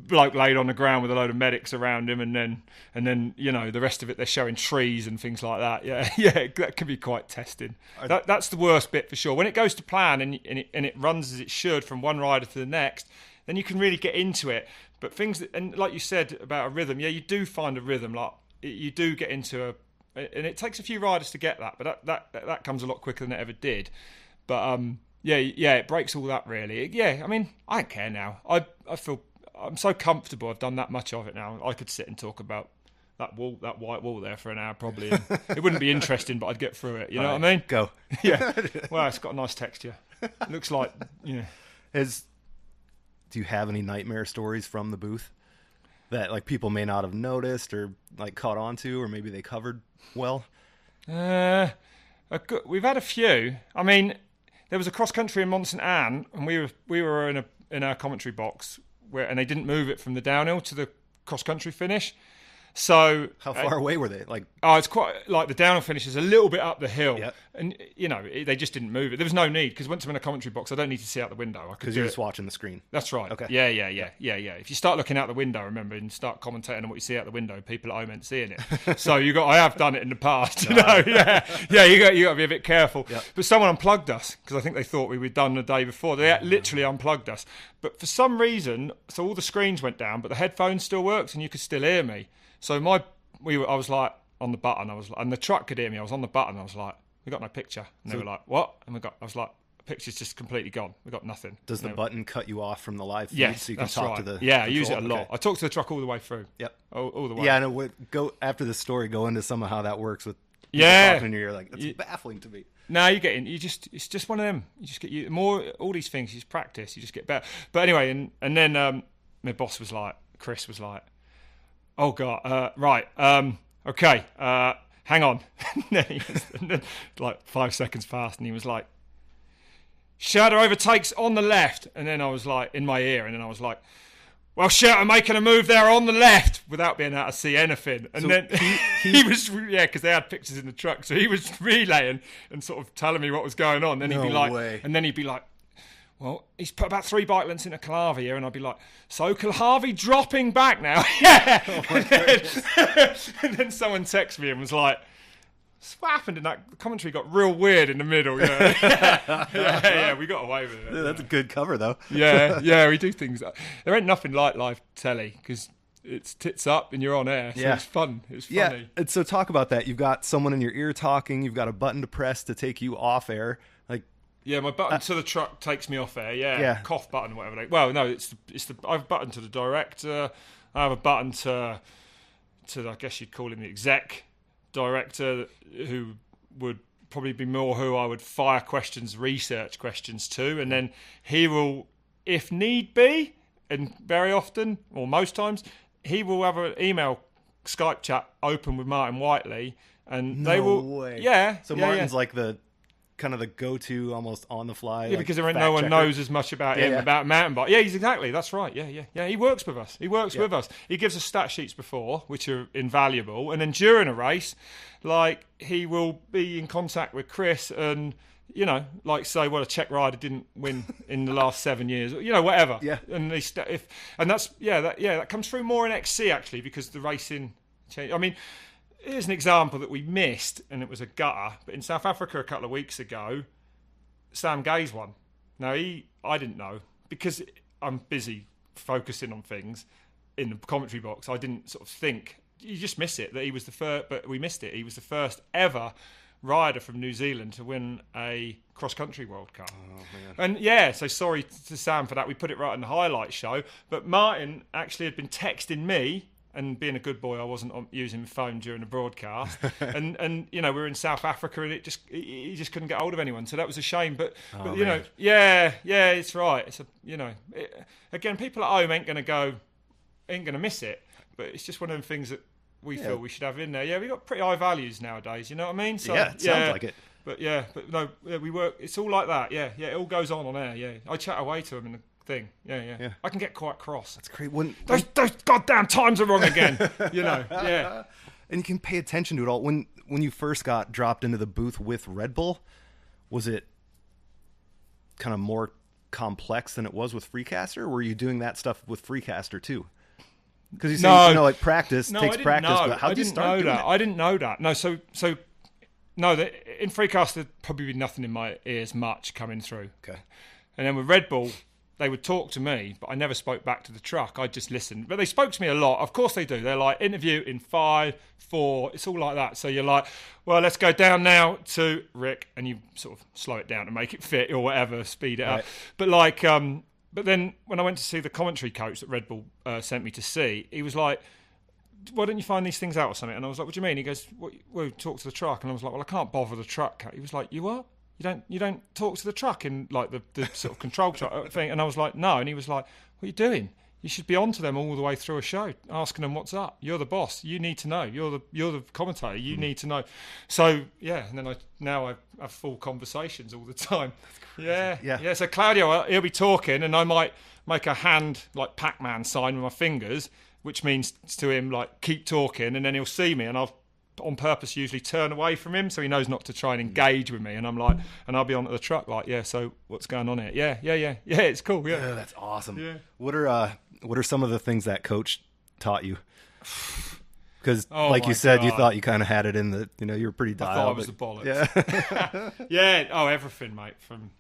bloke laid on the ground with a load of medics around him, and then the rest of it they're showing trees and things like that. Yeah, that can be quite testing. That's the worst bit for sure. When it goes to plan and it runs as it should from one rider to the next, then you can really get into it. But things and like you said about a rhythm, you do find a rhythm. Like you do get into and it takes a few riders to get that, but that comes a lot quicker than it ever did. But it breaks all that really. Yeah, I mean, I don't care now. I feel I'm so comfortable. I've done that much of it now. I could sit and talk about that white wall there for an hour probably. And it wouldn't be interesting, but I'd get through it. You know what I mean? Go. Yeah. Well, it's got a nice texture. It looks like, Do you have any nightmare stories from the booth that like people may not have noticed or like caught on to, or maybe they covered well? We've had a few. I mean, there was a cross country in Mont St Anne, and we were in our commentary box and they didn't move it from the downhill to the cross country finish. So how far away were they? Like, it's quite like the downhill finish is a little bit up the hill, yep. And they just didn't move it. There was no need because once I'm in a commentary box, I don't need to see out the window. Because you're just watching the screen. That's right. Okay. Yeah. If you start looking out the window, remember, and start commentating on what you see out the window, people at home ain't seeing it. So I have done it in the past. You got to be a bit careful. Yep. But someone unplugged us because I think they thought we were done the day before. They literally unplugged us. But for some reason, so all the screens went down, but the headphones still worked and you could still hear me. So I was like on the button. And the truck could hear me. I was on the button. I was like, "We got no picture." And they were like, "What?" And I was like, "The picture's just completely gone. We got nothing." Does the button cut you off from the live feed yes, so you can that's talk right. to the? Yeah, control? I use it a lot. Okay. I talk to the truck all the way through. Yep, all the way. Yeah, I know. Go after this story. Go into some of how that works with. Talking in your ear, like that's baffling to me. No, you get in. It's just one of them. You just get more all these things. You just practice. You just get better. But anyway, and then my boss was like, Chris was like, "Oh God, right." Okay, hang on. And then, like 5 seconds passed, and he was like, "Shouter overtakes on the left." And then I was like, in my ear, and then I was like, "Well, Shouter making a move there on the left," without being able to see anything. And so then he was, because they had pictures in the truck, so he was relaying and sort of telling me what was going on. Then he'd be like, "Well, he's put about 3 bike lengths into Kalhavi here," and I'd be like, "So Kalhavi dropping back now?" Yeah. And then someone texted me and was like, "What happened?" And that commentary got real weird in the middle. Yeah, we got away with it. Yeah, that's a good cover, though. Yeah, we do things. There ain't nothing like live telly because it's tits up and you're on air. So it's fun. It's funny. Yeah, and so talk about that. You've got someone in your ear talking. You've got a button to press to take you off air. Like. Yeah, my button to the truck takes me off air. Yeah. Cough button, whatever. I have a button to the director. I have a button to I guess you'd call him the exec director, who would probably be more who I would fire questions, research questions to, and then he will, if need be, and very often or most times, he will have an email Skype chat open with Martin Whiteley, and they will. Way. Yeah. So Martin's like the kind of the go-to, almost on the fly. Yeah, because there ain't no one knows as much about him, about mountain bike. Yeah, he's exactly. That's right. Yeah. He works with us. With us. He gives us stat sheets before, which are invaluable, and then during a race, like he will be in contact with Chris and you know, like say, well, a Czech rider didn't win in the last 7 years, you know, whatever. Yeah. And that comes through more in XC actually, because the racing changed. I mean, here's an example that we missed, and it was a gutter. But in South Africa a couple of weeks ago, Sam Gay's won. Now I didn't know, because I'm busy focusing on things in the commentary box. I didn't sort of think. You just miss it that he was the first, but we missed it. He was the first ever rider from New Zealand to win a cross-country World Cup. Oh, man. And yeah, so sorry to Sam for that. We put it right in the highlight show. But Martin actually had been texting me, and being a good boy, I wasn't using my phone during the broadcast. and you know, we were in South Africa, and he just couldn't get hold of anyone. So that was a shame. But you know, yeah, it's right. It's again, people at home ain't going to miss it. But it's just one of them things that we feel we should have in there. Yeah, we got pretty high values nowadays. You know what I mean? So, yeah, it sounds like it. But no, we work. It's all like that. Yeah, it all goes on air. Yeah, I chat away to him in the thing. Yeah. I can get quite cross. That's great. Those goddamn times are wrong again. You know. Yeah. And you can pay attention to it all. When you first got dropped into the booth with Red Bull, was it kind of more complex than it was with Freecaster? Or were you doing that stuff with Freecaster too? Because you say, like practice takes practice, but how did you start doing it? I didn't know that. No, in Freecaster, there'd probably be nothing in my ears much coming through. Okay. And then with Red Bull, they would talk to me, but I never spoke back to the truck. I just listened. But they spoke to me a lot. Of course they do. They're like, interview in 5, 4. It's all like that. So you're like, well, let's go down now to Rick, and you sort of slow it down to make it fit or whatever, speed it up. But like, but then when I went to see the commentary coach that Red Bull sent me to see, he was like, why don't you find these things out or something? And I was like, what do you mean? He goes, well, talk to the truck. And I was like, well, I can't bother the truck. He was like, you what? You don't talk to the truck in like the sort of control truck thing? And I was like, no. And he was like, what are you doing? You should be on to them all the way through a show, asking them what's up. You're the boss. You need to know. You're the commentator. You need to know. So yeah, and then I have full conversations all the time. Yeah. So Claudio, he'll be talking, and I might make a hand like Pac-Man sign with my fingers, which means to him like keep talking, and then he'll see me, and I'll on purpose usually turn away from him so he knows not to try and engage with me, and I'm like, and I'll be on the truck like, so what's going on here? Yeah, it's cool. Yeah, that's awesome. Yeah. What are some of the things that coach taught you? Because like you said, you thought you kind of had it in the, you were pretty dialed. I thought I was the bollocks. Yeah. Yeah. Everything, mate. From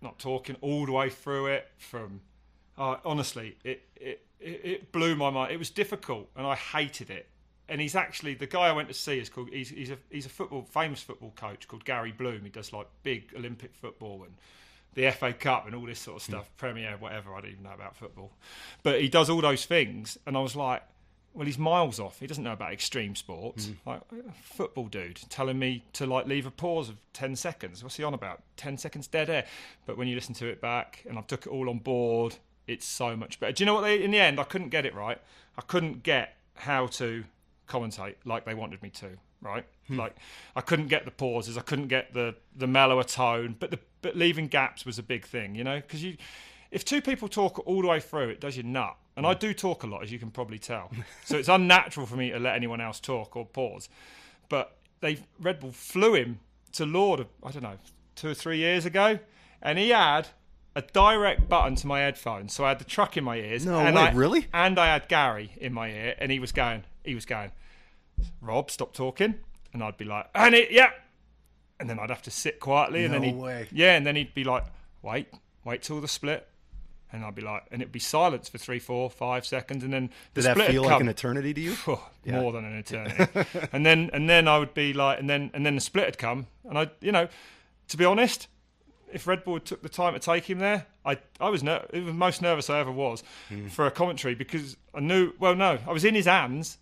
not talking all the way through it. From honestly, it blew my mind. It was difficult, and I hated it. And he's actually the guy I went to see is called. He's a famous football coach called Gary Bloom. He does like big Olympic football and the FA Cup and all this sort of stuff, Premier, whatever. I don't even know about football, but he does all those things. And I was like, well, he's miles off. He doesn't know about extreme sports. Like football dude telling me to like leave a pause of 10 seconds. What's he on about? 10 seconds dead air. But when you listen to it back, and I've took it all on board, it's so much better. Do you know what? In the end, I couldn't get it right. I couldn't get how to commentate like they wanted me to, right? Like I couldn't get the pauses, I couldn't get the mellower tone, but leaving gaps was a big thing, because if two people talk all the way through, it does you nut. And I do talk a lot, as you can probably tell, so it's unnatural for me to let anyone else talk or pause. But Red Bull flew him to Lord, I don't know, 2 or 3 years ago, and he had a direct button to my headphones, so I had the truck in my ears. Really? And I had Gary in my ear, and he was going, Rob, stop talking. And I'd be like, and then I'd have to sit quietly, and and then he'd be like, wait till the split. And I'd be like, and it'd be silence for 3, 4, 5 seconds, and then the split would come. Did that feel like an eternity to you? More than an eternity. and then I would be like, and then the split had come, and to be honest, if Red Bull took the time to take him there, I was it was the most nervous I ever was for a commentary, because I knew, I was in his hands,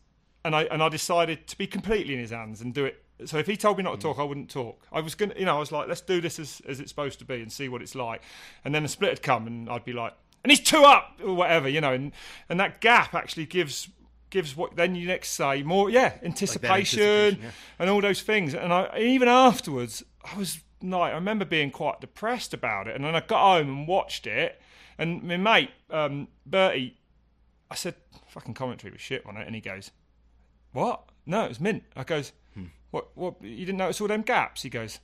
and I decided to be completely in his hands and do it. So if he told me not to talk, I wouldn't talk. I was gonna, I was like, let's do this as it's supposed to be and see what it's like. And then the split had come, and I'd be like, and he's 2 up or whatever, and that gap actually gives what then you next say more, anticipation, and all those things. And even afterwards, I remember being quite depressed about it. And then I got home and watched it, and my mate Bertie, I said, fucking commentary was shit on it, and he goes, what? No, it was mint. I goes, what? You didn't notice all them gaps? He goes,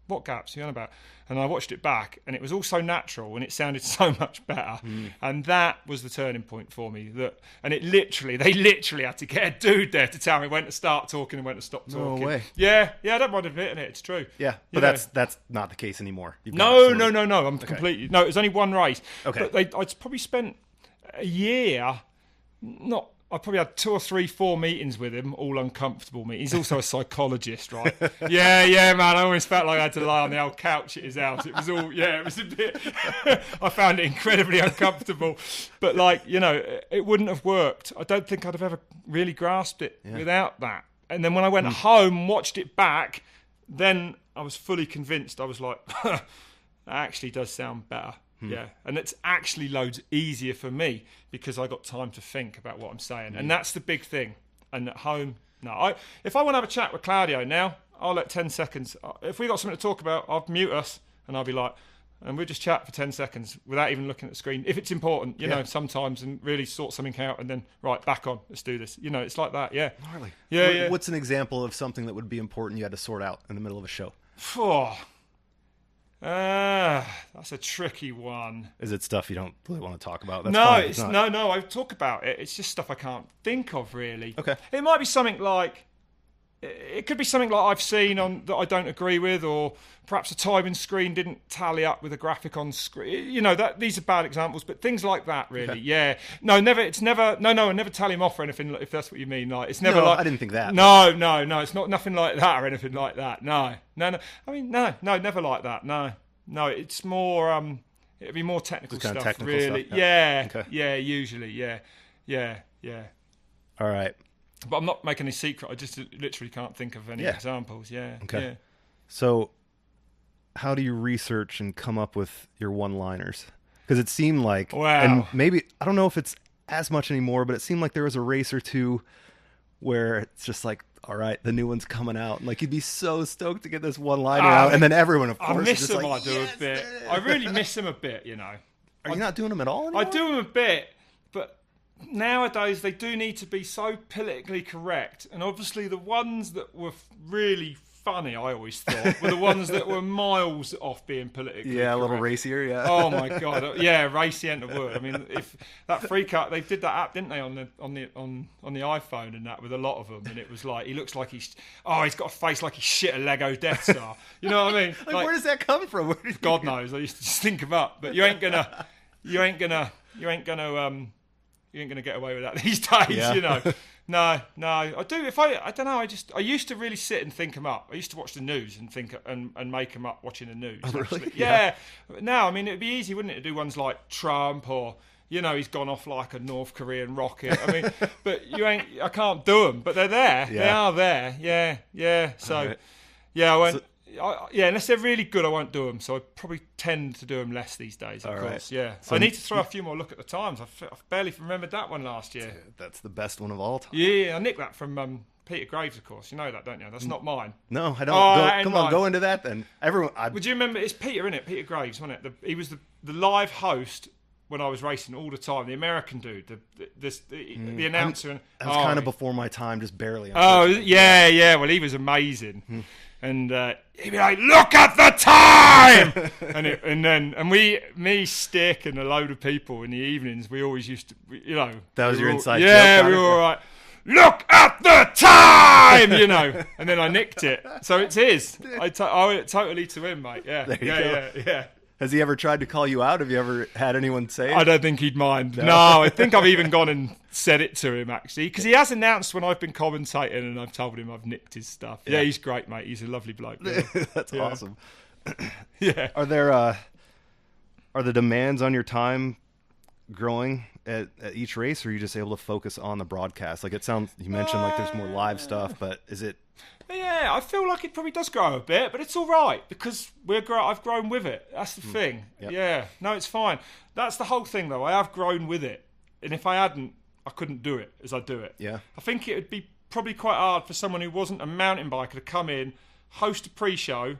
what gaps are you on about? And I watched it back, and it was all so natural, and it sounded so much better. And that was the turning point for me. And they literally had to get a dude there to tell me when to start talking and when to stop talking. No way. Yeah, I don't mind admitting it. It's true. Yeah, but that's not the case anymore. No. I'm completely... No, it was only one race. Okay. But I'd probably spent a year... I probably had 2 or 3, 4 meetings with him, all uncomfortable meetings. He's also a psychologist, right? Yeah, man. I always felt like I had to lie on the old couch at his house. It was all, it was a bit... I found it incredibly uncomfortable. But, it wouldn't have worked. I don't think I'd have ever really grasped it without that. And then when I went home and watched it back, then I was fully convinced. I was like, that actually does sound better. Yeah, and it's actually loads easier for me because I got time to think about what I'm saying, and that's the big thing. And at home, no, if I want to have a chat with Claudio now, I'll let 10 seconds. If we got something to talk about, I'll mute us and I'll be like, and we'll just chat for 10 seconds without even looking at the screen. If it's important, you know, sometimes, and really sort something out, and then right back on, let's do this. It's like that. Yeah. Gnarly. Yeah. What's an example of something that would be important you had to sort out in the middle of a show? That's a tricky one. Is it stuff you don't really want to talk about? That's no. I talk about it. It's just stuff I can't think of really. Okay. It might be something like, it could be something like I've seen on that I don't agree with, or perhaps a timing screen didn't tally up with a graphic on screen. These are bad examples, but things like that really. Okay. Yeah. No, never. It's never. No. I never tally him off or anything. If that's what you mean. Like it's never like. I didn't think that. No. It's not nothing like that or anything like that. No. I mean, no, never like that. No. It's more. It'd be more technical kind stuff. Of technical really. Stuff. Yeah. Okay. Yeah. Usually. Yeah. All right. But I'm not making a secret. I just literally can't think of any examples. Yeah. Okay. Yeah. So, how do you research and come up with your one-liners? Because it seemed like, and maybe I don't know if it's as much anymore, but it seemed like there was a race or two where it's just like, all right, the new one's coming out. And like you'd be so stoked to get this one-liner out, and then everyone, of course, I miss them. Like, I do a bit. I really miss them a bit. Are you not doing them at all anymore? I do them a bit, but nowadays they do need to be so politically correct, and obviously the ones that were really funny, I always thought, were the ones that were miles off being politically correct. A little racier, yeah. Oh my god, yeah, racy ain't the word. I mean, if that Freecaster, they did that app, didn't they, on the iPhone and that, with a lot of them, and it was like he looks like he's got a face like he shit a Lego Death Star. You know what I mean? like where does that come from? God knows. I used to just think them up, but you ain't gonna get away with that these days, No, I do. I don't know. I used to really sit and think them up. I used to watch the news and think and make them up watching the news. Oh, really? Yeah. Now, I mean, it'd be easy, wouldn't it, to do ones like Trump or he's gone off like a North Korean rocket. I mean, but I can't do them, but they're there. Yeah. They are there. Yeah. So, right. I won't. Unless they're really good, I won't do them. So I probably tend to do them less these days, of course. Right. Yeah. So I need to throw a few more look at the times. I've barely remembered that one last year. That's the best one of all time. Yeah, I nicked that from Peter Graves, of course. You know that, don't you? That's not mine. No, I don't. Come on, go into that then. Everyone. Would you remember? It's Peter, innit? Peter Graves, wasn't it? He was the live host when I was racing all the time. The American dude, the announcer. That was kind of before my time, just barely. Oh yeah. Well, he was amazing. And he'd be like, "Look at the time!" me, Stick, and a load of people in the evenings. We always used to, That was your inside joke. Yeah, we were all right. Look at the time, And then I nicked it, so it's his. I owe it totally to him, mate. Yeah. Has he ever tried to call you out? Have you ever had anyone say it? I don't think he'd mind. No, I think I've even gone and said it to him, actually. Because he has announced when I've been commentating and I've told him I've nicked his stuff. Yeah, he's great, mate. He's a lovely bloke. Yeah. That's awesome. Yeah. Are the demands on your time growing at each race, or are you just able to focus on the broadcast? Like you mentioned like there's more live stuff, but is it... Yeah, I feel like it probably does grow a bit, but it's all right because I've grown with it. That's the thing. Yep. Yeah, no, it's fine. That's the whole thing, though. I have grown with it, and if I hadn't, I couldn't do it as I do it. Yeah, I think it would be probably quite hard for someone who wasn't a mountain biker to come in, host a pre-show,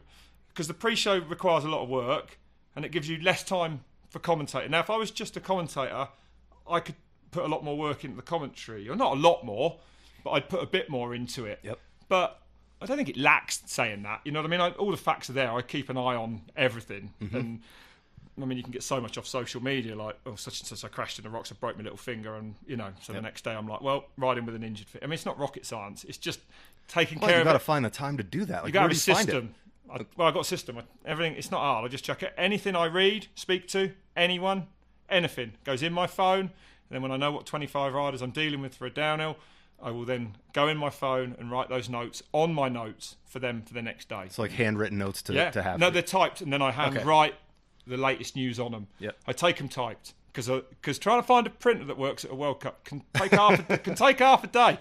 because the pre-show requires a lot of work, and it gives you less time for commentating. Now, if I was just a commentator, I could put a lot more work into the commentary, or not a lot more, but I'd put a bit more into it. Yep. But I don't think it lacks saying that. You know what I mean? All the facts are there. I keep an eye on everything. And I mean, you can get so much off social media, like, oh, such and such, I crashed in the rocks, I broke my little finger, and, you know, so the next day I'm like, well, riding with an injured finger. I mean, it's not rocket science. It's just taking care of it. You've got to find the time to do that. Like, you got to have a find it? system. I've got a system. Everything, it's not hard. I just check it. Anything I read, speak to, anyone, anything goes in my phone. And then when I know what 25 riders I'm dealing with for a downhill, I will then go in my phone and write those notes on my notes for them for the next day. It's like handwritten notes to have. No, they're typed, and then I write the latest news on them. Yep. I take them typed. Because trying to find a printer that works at a World Cup can take half a day.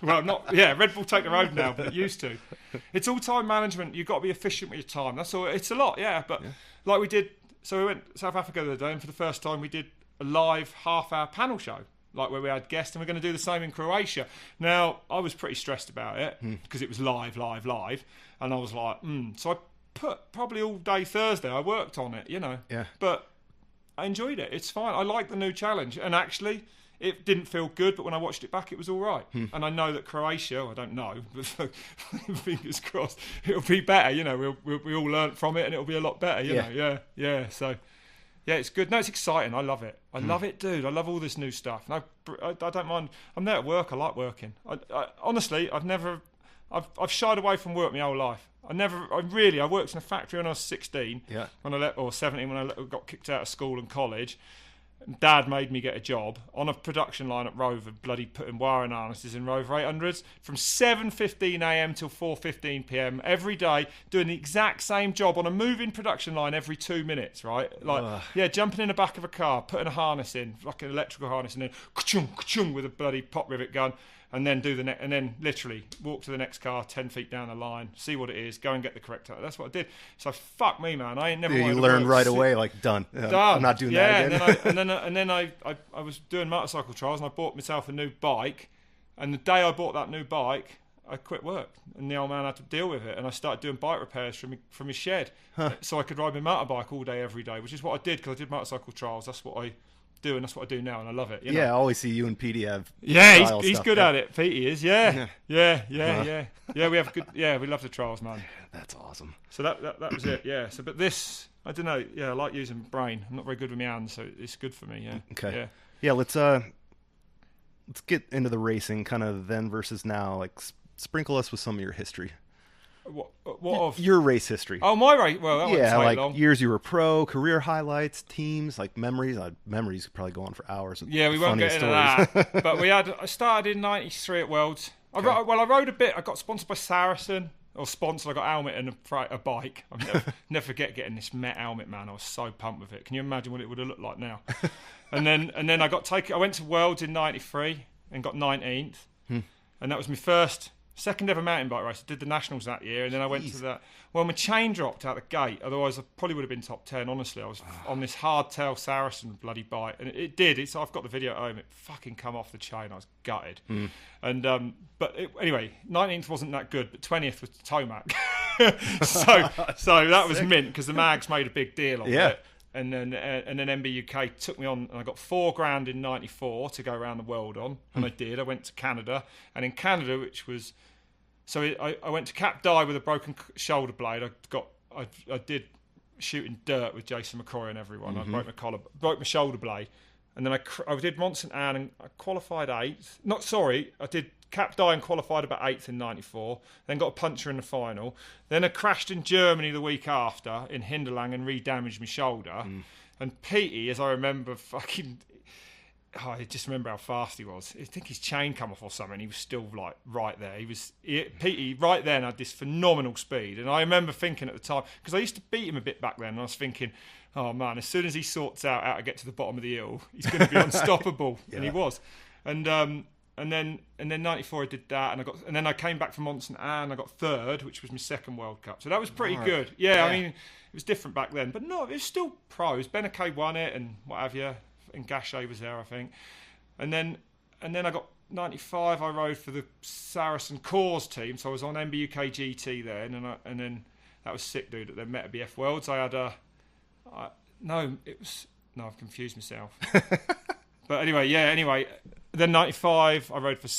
Well, Red Bull take the road now, but it used to. It's all time management. You've got to be efficient with your time. That's all. It's a lot, but like we did. So we went to South Africa the other day, and for the first time we did a live half-hour panel show, like where we had guests, and we're going to do the same in Croatia. Now, I was pretty stressed about it because it was live, and I was like, So I put probably all day Thursday. I worked on it, but I enjoyed it. It's fine. I like the new challenge. And actually, it didn't feel good, but when I watched it back, it was all right. And I know that Croatia, I don't know, but fingers crossed, it'll be better. We all learnt from it, and it'll be a lot better, Yeah. So, yeah, it's good. No, it's exciting. I love it. I love it, dude. I love all this new stuff. And I don't mind. I'm there at work. I like working. Honestly, I've shied away from work my whole life. I worked in a factory when I was 16, or 17 when I got kicked out of school and college. Dad made me get a job on a production line at Rover, bloody putting wiring harnesses in Rover 800s from 7:15 a.m. till 4:15 p.m. every day, doing the exact same job on a moving production line every 2 minutes, right? Jumping in the back of a car, putting a harness in, like an electrical harness, and then ka-chung, ka-chung with a bloody pop rivet gun. And then and then literally walk to the next car 10 feet down the line, see what it is, go and get the correct. That's what I did. So fuck me, man. I ain't never. You learned right away, like done. I'm not doing that again. And then I was doing motorcycle trials, and I bought myself a new bike. And the day I bought that new bike, I quit work, and the old man had to deal with it. And I started doing bike repairs from his shed, so I could ride my motorbike all day, every day, which is what I did because I did motorcycle trials. That's what I do, and that's what I do now, and I love it. I always see you and Petey have. Yeah, he's good at it. Petey is. Yeah. We have good. Yeah, we love the trials, man. That's awesome. So that was it. Yeah. So, but this, I don't know. Yeah, I like using my brain. I'm not very good with my hands, so it's good for me. Yeah. Okay. Yeah. Let's get into the racing, kind of then versus now. Like, sprinkle us with some of your history. What of your race history? Oh, my race. Well, that wouldn't take long. Years you were pro, career highlights, teams, like memories. Memories could probably go on for hours. Yeah, we won't get into that. But I started in '93 at Worlds. Okay. I rode a bit. I got sponsored by Saracen, or sponsored. I got a helmet and a bike. I'll never forget getting this Met helmet, man. I was so pumped with it. Can you imagine what it would have looked like now? and then I got taken. I went to Worlds in '93 and got 19th, and that was my second ever mountain bike race. I did the Nationals that year, and then I went to that. Well, my chain dropped out the gate. Otherwise, I probably would have been top 10. Honestly, I was on this hardtail Saracen bloody bike, and it did. I've got the video at home. It fucking come off the chain. I was gutted. And anyway, 19th wasn't that good, but 20th was Tomac. so that was mint because the mags made a big deal of it. And then MB UK took me on, and I got $4,000 in '94 to go around the world on, and I did. I went to Canada, and in Canada, which was, so I went to Cap Dye with a broken shoulder blade. I did shooting dirt with Jason McCrory and everyone. I broke my shoulder blade, and then I did Mont St Anne and I qualified 8th. I did Cap Dye and qualified about 8th in '94. Then got a puncture in the final. Then I crashed in Germany the week after in Hinterland and re-damaged my shoulder. And Petey, as I remember, I just remember how fast he was. I think his chain come off or something. He was still like right there. Petey right then had this phenomenal speed. And I remember thinking at the time, because I used to beat him a bit back then, and I was thinking, oh man, as soon as he sorts out how to get to the bottom of the hill, he's going to be unstoppable. And he was. And then '94 I did that, and then I came back from Mont St Anne. I got 3rd, which was my second World Cup. So that was pretty good. Yeah, I mean, it was different back then, but no, it was still pros. Beneke won it, and what have you. And Gachet was there, I think. And then I got '95. I rode for the Saracen Cause team, so I was on MB UK GT then, and then that was sick, dude. At the Meta BF Worlds, I had I've confused myself. But anyway. Then '95, I rode for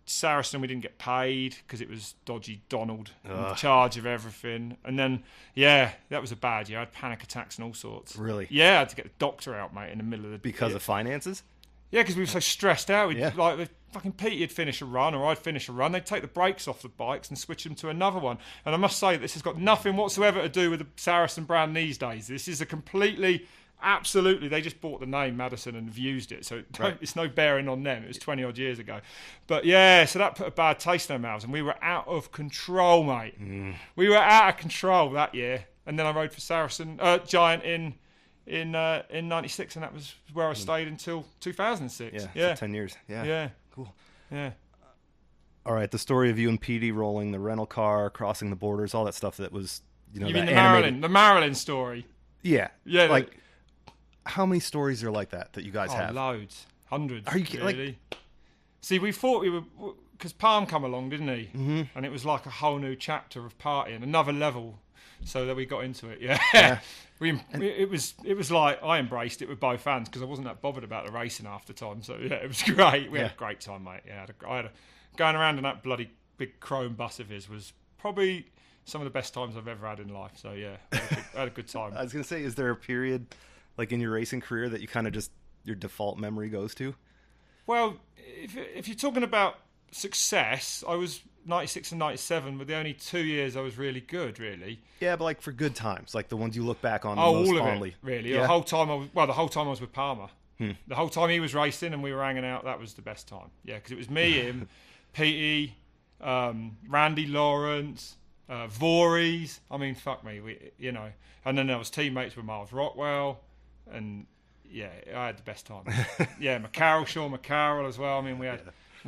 Saracen, we didn't get paid because it was dodgy Donald in charge of everything. And then, that was a bad year. I had panic attacks and all sorts. Really? Yeah, I had to get the doctor out, mate, in the middle of the... Because of finances? Yeah, because we were so stressed out. Like, fucking Petey'd finish a run or I'd finish a run. They'd take the brakes off the bikes and switch them to another one. And I must say, this has got nothing whatsoever to do with the Saracen brand these days. This is a completely... Absolutely, they just bought the name Madison and used it, so it's no bearing on them. It was 20 odd years ago, but so that put a bad taste in our mouths, and we were out of control, mate. We were out of control that year, and then I rode for Saracen Giant in '96, and that was where I stayed until 2006. So 10 years. Yeah, cool. Yeah. All right, the story of you and Petey rolling the rental car, crossing the borders, all that stuff that was, You mean the Marilyn story? Yeah, like. How many stories are like that you guys have? Loads. Hundreds. Are you really? See, we thought we were... Because Palm come along, didn't he? Mm-hmm. And it was like a whole new chapter of partying, another level. So that we got into it, yeah. It was like, I embraced it with both hands because I wasn't that bothered about the racing half the time. So, it was great. We had a great time, mate. Yeah, going around in that bloody big chrome bus of his was probably some of the best times I've ever had in life. So, I had a good time. I was going to say, is there a period... like in your racing career that you kind of just your default memory goes to? Well, if you're talking about success, I was 96 and 97 were the only 2 years I was really good, really. Yeah, but like for good times, like the ones you look back on most all of fondly. It, really. Yeah. The whole time I was with Palmer. The whole time he was racing and we were hanging out, that was the best time. Yeah, because it was me, him, Petey, Randy Lawrence, Voorhees. I mean, fuck me, And then I was teammates with Miles Rockwell. And I had the best time. Sean McCarroll as well. I mean, we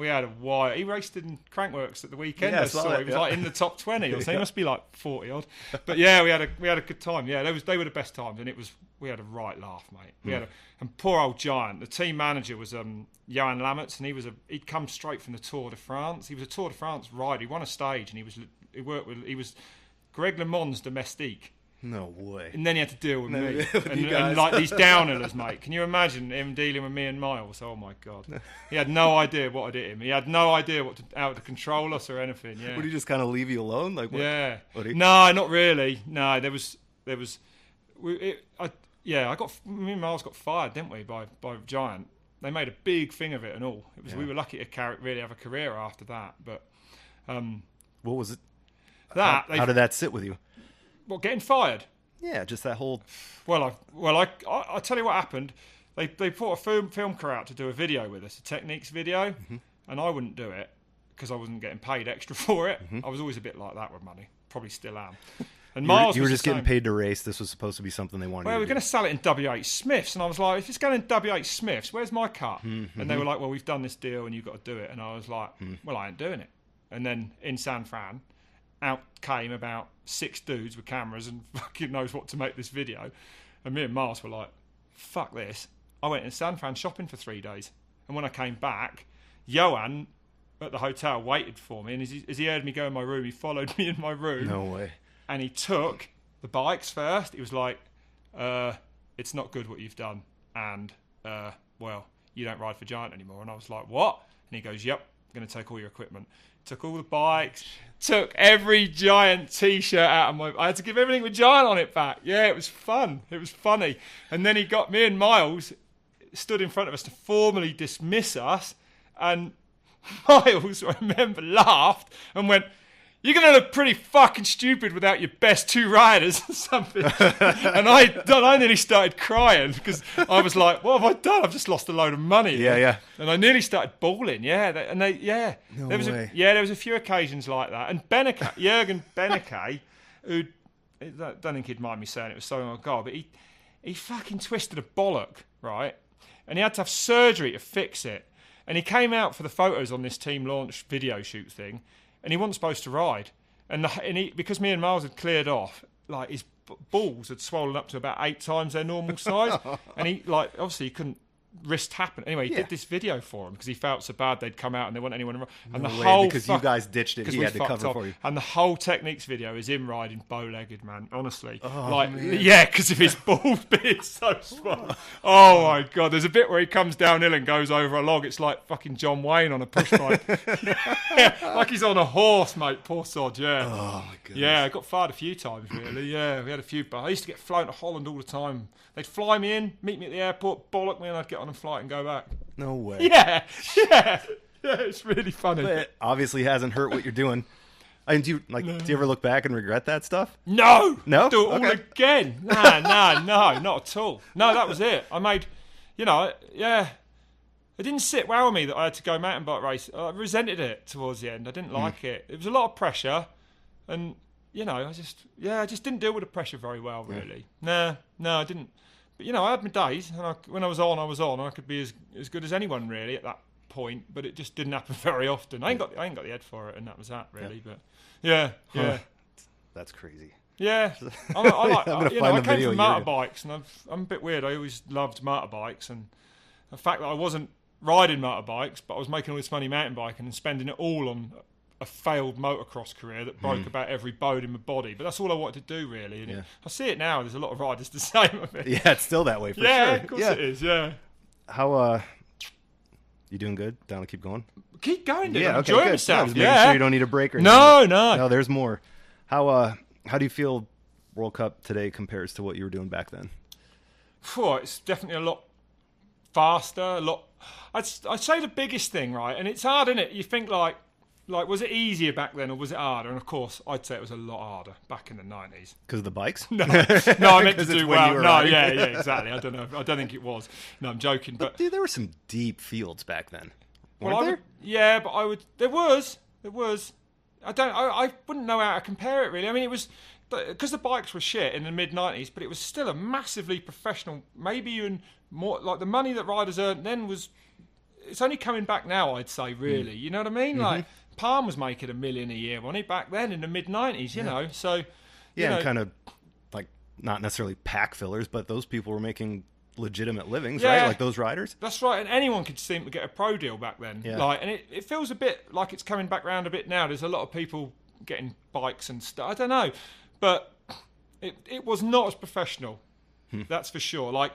had a wire. He raced in Crankworks at the weekend. Yeah, he was like in the top 20 or so. He must be like 40 odd. But we had a good time. Yeah, they were the best times, and we had a right laugh, mate. And poor old Giant. The team manager was Johan Lammerts, and he'd come straight from the Tour de France. He was a Tour de France rider. He won a stage, and he was Greg LeMond's domestique. No way. And then he had to deal with me. And like these downhillers, mate. Can you imagine him dealing with me and Miles? Oh, my God. He had no idea what I'd hit him. He had no idea how to control us or anything, yeah. Would he just kind of leave you alone? Like what? Yeah. No, not really. No, me and Miles got fired, didn't we, by Giant. They made a big thing of it and all. We were lucky to really have a career after that. But what was it? How did that sit with you? What, getting fired? Yeah, just that whole... Well, I tell you what happened. They brought a film crew out to do a video with us, a techniques video, and I wouldn't do it because I wasn't getting paid extra for it. I was always a bit like that with money. Probably still am. And Miles you were just getting paid to race. This was supposed to be something they wanted. Well, we're going to sell it in W.H. Smiths, and I was like, if it's going in W.H. Smiths, where's my cut? And they were like, well, we've done this deal, and you've got to do it. And I was like, well, I ain't doing it. And then in San Fran, out came about 6 dudes with cameras and fucking knows what to make this video. And me and Miles were like, fuck this. I went in San Fran shopping for 3 days. And when I came back, Johan at the hotel waited for me. And as he heard me go in my room, he followed me in my room. No way. And he took the bikes first. He was like, it's not good what you've done. And, you don't ride for Giant anymore. And I was like, what? And he goes, yep, I'm going to take all your equipment. Took all the bikes, took every Giant T-shirt out of I had to give everything with Giant on it back. Yeah, it was fun. It was funny. And then he got me and Miles stood in front of us to formally dismiss us. And Miles, I remember, laughed and went, you're going to look pretty fucking stupid without your best 2 riders or something. And I nearly started crying because I was like, what have I done? I've just lost a load of money. Yeah. And I nearly started bawling. Yeah. No way. There was a few occasions like that. And Jürgen Beneke, who, I don't think he'd mind me saying it was so long ago, but he fucking twisted a bollock, right? And he had to have surgery to fix it. And he came out for the photos on this team launch video shoot thing. And he wasn't supposed to ride. And because me and Miles had cleared off, like his balls had swollen up to about 8 times their normal size. And he, like, obviously he couldn't risked happening. Anyway, he did this video for him because he felt so bad they'd come out and they want anyone around. And No the way, whole because you guys ditched it, he had to cover for you. And the whole techniques video is him riding bow-legged, man. Honestly, man. yeah, because of his bald beard so swollen. Oh my god, there's a bit where he comes downhill and goes over a log. It's like fucking John Wayne on a push bike. Like he's on a horse, mate. Poor sod. Yeah. Oh my goodness. Yeah, I got fired a few times, really. Yeah, we had a few. But I used to get flown to Holland all the time. They'd fly me in, meet me at the airport, bollock me, and I'd get on a flight and go back. No way. Yeah. It's really funny. But it obviously hasn't hurt what you're doing. I mean, do you ever look back and regret that stuff? No. No? Do it all again. No, not at all. No, that was it. I made, it didn't sit well with me that I had to go mountain bike race. I resented it towards the end. I didn't like it. It was a lot of pressure, and I just didn't deal with the pressure very well, really. No, I didn't. But I had my days, and when I was on, and I could be as good as anyone really at that point. But it just didn't happen very often. I ain't got the head for it, and that was that really. But yeah. That's crazy. Yeah, I came from motorbikes, and I'm a bit weird. I always loved motorbikes, and the fact that I wasn't riding motorbikes, but I was making all this money mountain biking and spending it all on a failed motocross career that broke about every bone in my body. But that's all I wanted to do, really. And I see it now. There's a lot of riders the same of it. Yeah, it's still that way for sure. Yeah, of course it is. Yeah. How you doing? Good? Down to keep going? Keep going, dude. I'm okay, enjoying good. myself. Just making sure you don't need a break or anything. No. There's more. How do you feel World Cup today compares to what you were doing back then? It's definitely a lot faster. I'd say the biggest thing, right? And it's hard, isn't it? You think like was it easier back then or was it harder? And of course, I'd say it was a lot harder back in the 90s. Because of the bikes? No, I meant to do well. No, yeah, exactly. I don't know. I don't think it was. No, I'm joking. But dude, there were some deep fields back then. There was. I wouldn't know how to compare it really. I mean, it was because the bikes were shit in the mid 90s, but it was still a massively professional. Maybe even more like the money that riders earned then was. It's only coming back now, I'd say. Really, you know what I mean? Like Palm was making $1 million a year, wasn't he, back then in the mid 90s? You know, so and kind of like not necessarily pack fillers, but those people were making legitimate livings, right? Like those riders. That's right, and anyone could seem to get a pro deal back then. Yeah. And it feels a bit like it's coming back round a bit now. There's a lot of people getting bikes and stuff. I don't know, but it was not as professional. That's for sure. Like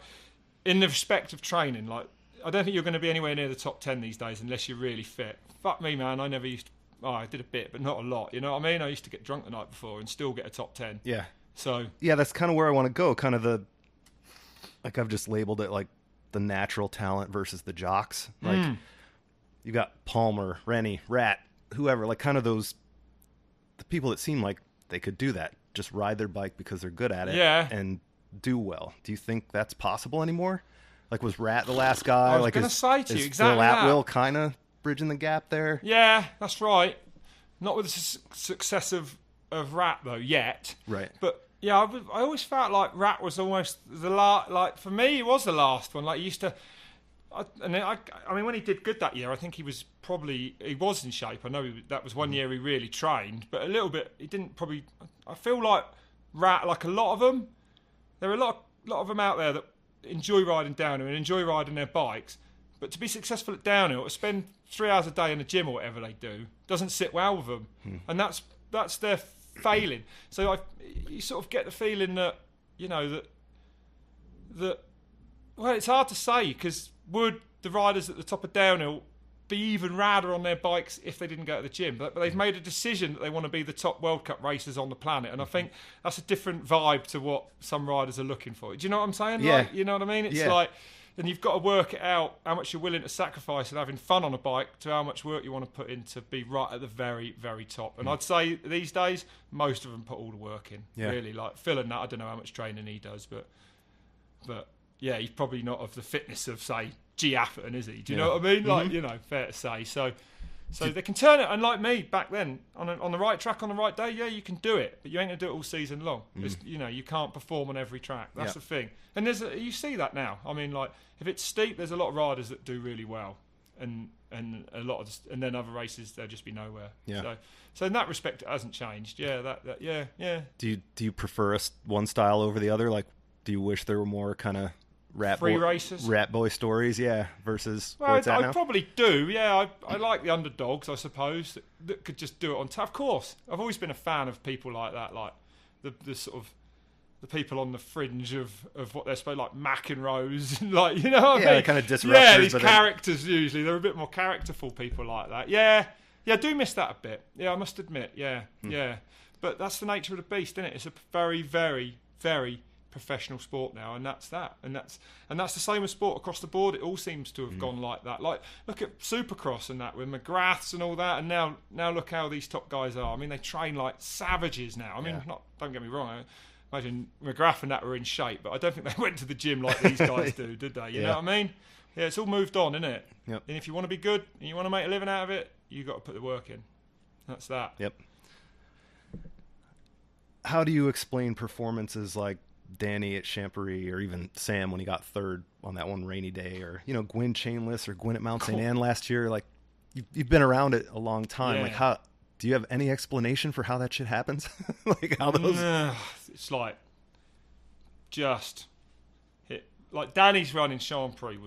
in the respect of training, like I don't think you're going to be anywhere near the top 10 these days unless you're really fit. Fuck me, man. I never used to. Oh, I did a bit, but not a lot. You know what I mean? I used to get drunk the night before and still get a top 10. Yeah. So. Yeah, that's kind of where I want to go. Kind of like I've just labeled it like the natural talent versus the jocks. Like you got Palmer, Rennie, Rat, whoever. Like kind of the people that seem like they could do that. Just ride their bike because they're good at it. Yeah. And do well. Do you think that's possible anymore? Like, was Rat the last guy? I was going to say to you, exactly Phil Atwill kind of bridging the gap there? Yeah, that's right. Not with the success of Rat, though, yet. Right. But, yeah, I always felt like Rat was almost the last... Like, for me, he was the last one. Like, he used to... I mean, when he did good that year, I think he was in shape. I know that was one year he really trained, but a little bit, he didn't probably... I feel like Rat, like a lot of them, there are a lot of them out there that enjoy riding downhill and enjoy riding their bikes, but to be successful at downhill, to spend 3 hours a day in the gym or whatever they do, doesn't sit well with them, and that's their failing. So you sort of get the feeling that well, it's hard to say because would the riders at the top of downhill be even radder on their bikes if they didn't go to the gym? But they've made a decision that they want to be the top World Cup racers on the planet, and I think that's a different vibe to what some riders are looking for. Do you know what I'm saying? Yeah. Like, you know what I mean? It's like, and you've got to work it out how much you're willing to sacrifice and having fun on a bike to how much work you want to put in to be right at the very, very top. And I'd say these days, most of them put all the work in. Yeah. Really, like Phil and that, I don't know how much training he does, but yeah, he's probably not of the fitness of, say, G. Atherton, is he? Do you know what I mean? Like, fair to say. So they can turn it, and like me back then, on the right track on the right day, yeah, you can do it, but you ain't gonna do it all season long. You can't perform on every track. That's the thing. And you see that now. I mean, like if it's steep, there's a lot of riders that do really well, and a lot of, and then other races they'll just be nowhere. Yeah. So in that respect, it hasn't changed. Yeah. Yeah. Do you prefer one style over the other? Like, do you wish there were more kind of rat boy stories, versus where it's at now? I probably do. Yeah, I like the underdogs, I suppose, that could just do it on top. Of course, I've always been a fan of people like that, like the sort of the people on the fringe of what they're supposed, like McEnroe's, like, you know what I mean? Kind of disruptors. Yeah, these characters usually they're a bit more characterful people like that. Yeah, I do miss that a bit. Yeah, I must admit. Yeah. But that's the nature of the beast, isn't it? It's a very, very, very professional sport now, and that's that. And that's the same as sport across the board. It all seems to have gone like that. Like, look at Supercross and that with McGraths and all that, and now look how these top guys are. I mean, they train like savages now. I mean, don't get me wrong. I imagine McGrath and that were in shape, but I don't think they went to the gym like these guys do, did they? You know what I mean? Yeah, it's all moved on, isn't it? Yep. And if you want to be good and you want to make a living out of it, you got to put the work in. That's that. Yep. How do you explain performances like Danny at Champery, or even Sam when he got third on that one rainy day, or Gwyn Chainless or Gwyn at Mount St. Anne last year? Like, you've been around it a long time. Yeah. Like, how do you have any explanation for how that shit happens? Like, how those? It's like just hit. Like Danny's run in Champery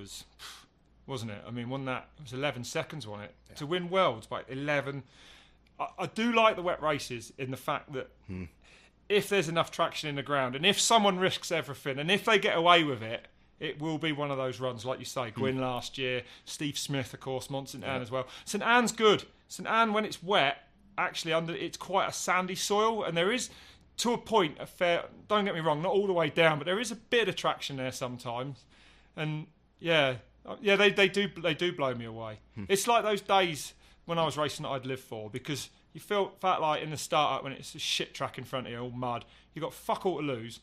wasn't it? I mean, it was 11 seconds on it to win Worlds by 11. I do like the wet races in the fact that. If there's enough traction in the ground, and if someone risks everything, and if they get away with it, it will be one of those runs, like you say. Gwyn last year, Steve Smith, of course, Mont St. Anne as well. St. Anne's good. St. Anne, when it's wet, actually it's quite a sandy soil, and there is, to a point, a fair. Don't get me wrong, not all the way down, but there is a bit of traction there sometimes, and they do blow me away. It's like those days when I was racing that I'd live for, because. You felt like in the start-up when it's a shit track in front of you, all mud. You got fuck all to lose.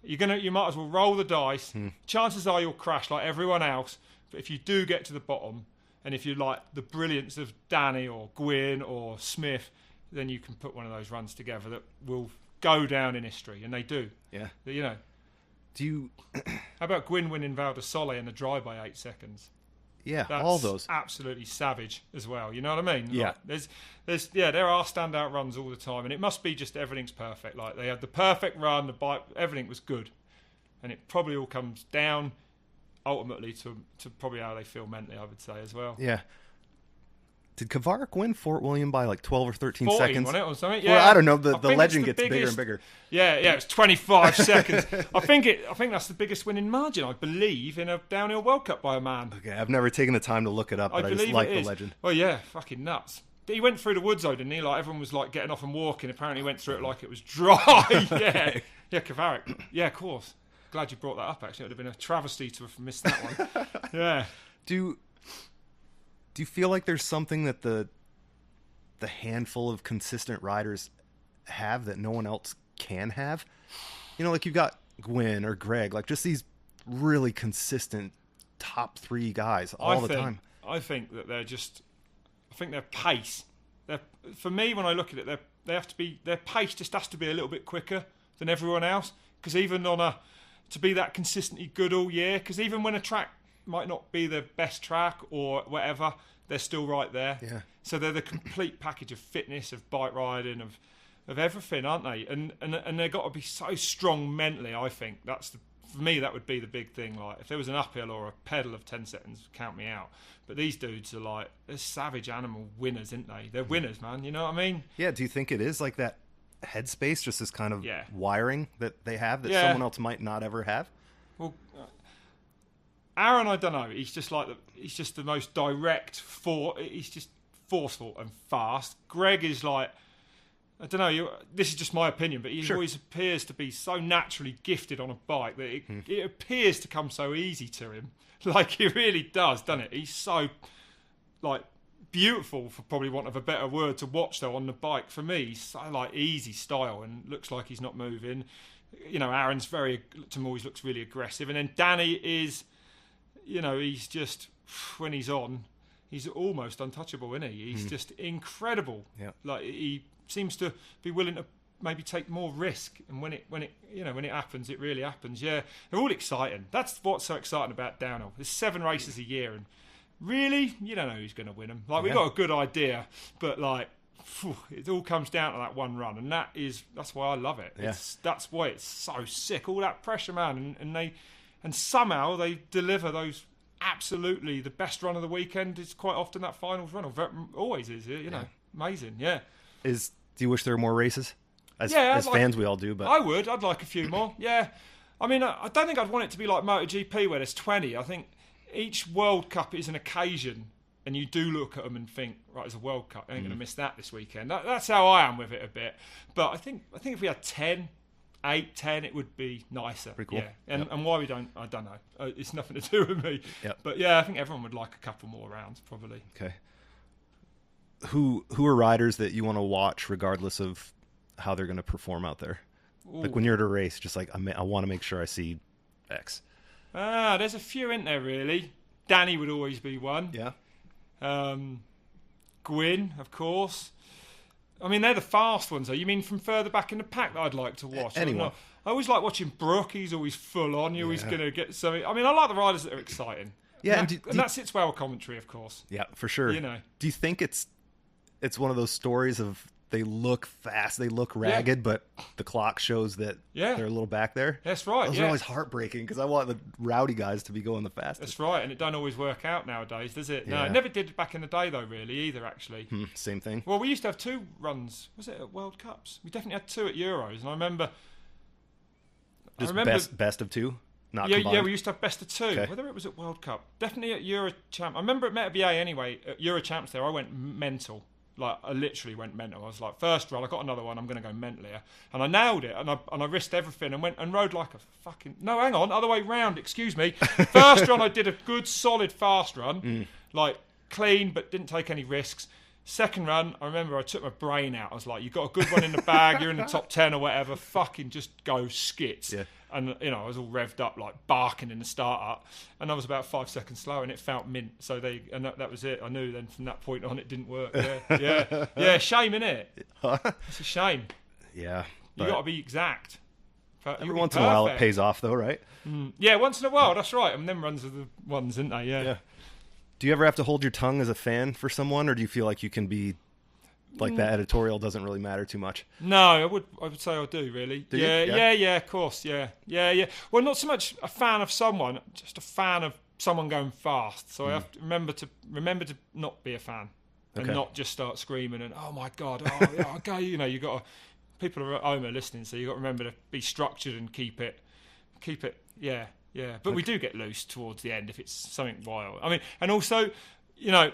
You might as well roll the dice. Chances are you'll crash like everyone else. But if you do get to the bottom, and if you like the brilliance of Danny or Gwyn or Smith, then you can put one of those runs together that will go down in history, and they do. Yeah. Do you? How about Gwyn winning Val di Sole in the dry by 8 seconds? Yeah, that's all those absolutely savage as well. You know what I mean? Yeah. Like, there are standout runs all the time, and it must be just everything's perfect. Like they had the perfect run, the bike, everything was good, and it probably all comes down ultimately to probably how they feel mentally. I would say as well. Yeah. Did Kavarik win Fort William by like 12 or 13 14, seconds? Wasn't it, or something? Yeah. Well, I don't know. The legend gets bigger and bigger. Yeah, it was 25 seconds. I think that's the biggest winning margin, I believe, in a downhill World Cup by a man. Okay, I've never taken the time to look it up, but I just like the legend. Well, yeah, fucking nuts. He went through the woods though, didn't he? Like everyone was like getting off and walking. Apparently, he went through it like it was dry. Yeah, Kavarik. Yeah, of course. Glad you brought that up. Actually, it would have been a travesty to have missed that one. Yeah. Do you feel like there's something that the handful of consistent riders have that no one else can have? Like you've got Gwyn or Greg, like just these really consistent top 3 guys all the time. I think that their pace. For me, when I look at it, their pace just has to be a little bit quicker than everyone else. Because even to be that consistently good all year, because even when a track might not be the best track or whatever, they're still right there. Yeah. So they're the complete package of fitness, of bike riding, of everything, aren't they? And they've got to be so strong mentally. I think for me that would be the big thing. Like if there was an uphill or a pedal of 10 seconds, count me out. But these dudes are like they're savage animal winners, aren't they? They're winners, man. You know what I mean? Yeah. Do you think it is like that headspace, just this kind of wiring that they have that someone else might not ever have? Well. Aaron, I don't know. He's just the most direct. He's just forceful and fast. Greg is like, I don't know. This is just my opinion, but he always appears to be so naturally gifted on a bike that it appears to come so easy to him. Like he really does, doesn't it? He's so like beautiful, for probably want of a better word, to watch though on the bike. For me, he's so like easy style and looks like he's not moving. Aaron's always looks really aggressive, and then Danny is. He's just, when he's on, he's almost untouchable, isn't he? He's just incredible. Yeah. Like he seems to be willing to maybe take more risk, and when it happens, it really happens. Yeah, they're all exciting. That's what's so exciting about downhill. There's 7 races a year, and really, you don't know who's going to win them. Like we've got a good idea, but like. It all comes down to that one run, and that's why I love it. Yeah. That's why it's so sick. All that pressure, man, and and somehow they deliver those. Absolutely, the best run of the weekend is quite often that finals run, or always is. You know, amazing. Yeah. Do you wish there were more races? As fans, we all do. But I'd like a few more. Yeah. I mean, I don't think I'd want it to be like MotoGP where there's 20. I think each World Cup is an occasion, and you do look at them and think, right, it's a World Cup. I ain't going to miss that this weekend. That's how I am with it a bit. But I think if we had 10. 8, 10, it would be nicer. Pretty cool. Yeah, and why we don't, I don't know. It's nothing to do with me. Yep. But yeah, I think everyone would like a couple more rounds, probably. Okay. Who are riders that you want to watch regardless of how they're going to perform out there? Ooh. Like when you're at a race, just like I want to make sure I see X. There's a few in there really. Danny would always be one. Yeah. Gwyn, of course. I mean, they're the fast ones, though. You mean from further back in the pack that I'd like to watch? Anyone. I always like watching Brooke. He's always full on. You're always going to get something. I mean, I like the riders that are exciting. Yeah, and that sits well with commentary, of course. Yeah, for sure. You know. Do you think it's one of those stories of they look fast, they look ragged, but the clock shows that they're a little back there? That's right. Those are always heartbreaking because I want the rowdy guys to be going the fastest. That's right, and it don't always work out nowadays, does it? Yeah. No, it never did back in the day, though, really, either, actually. Same thing. Well, we used to have 2 runs. Was it at World Cups? We definitely had 2 at Euros, and I remember... Best of 2? Not yeah, combined? Yeah, we used to have best of 2. Okay. Whether it was at World Cup. Definitely at Euro Champ. I remember at MetaBA anyway, at Euro Champs there, I went mental. Like, I literally went mental. I was like, first run, I got another one, I'm going to go mental here. And I nailed it, and I risked everything and went and rode like a fucking... No, hang on, other way round, excuse me. First run, I did a good, solid, fast run. Like, clean, but didn't take any risks. Second run, I remember I took my brain out. I was like, you've got a good one in the bag, you're in the top 10 or whatever, fucking just go skits. Yeah. And, you know, I was all revved up, like barking in the start-up. And I was about 5 seconds slower, and it felt mint. So that was it. I knew then from that point on it didn't work. Yeah, shame, innit? It's a shame. Yeah. You got to be exact. Every once in a while it pays off, though, right? Yeah, once in a while, that's right. And them runs are the ones, aren't they? Yeah. Do you ever have to hold your tongue as a fan for someone, or do you feel like you can be... Like that editorial doesn't really matter too much. No, I would say I do really. Do yeah, of course, yeah. Well, not so much a fan of someone, just a fan of someone going fast. So I have to remember to not be a fan and not just start screaming and oh my god, okay, you know, you got to. People are at home are listening, so you got to remember to be structured and keep it. Yeah. But we do get loose towards the end if it's something wild. I mean, and also, you know,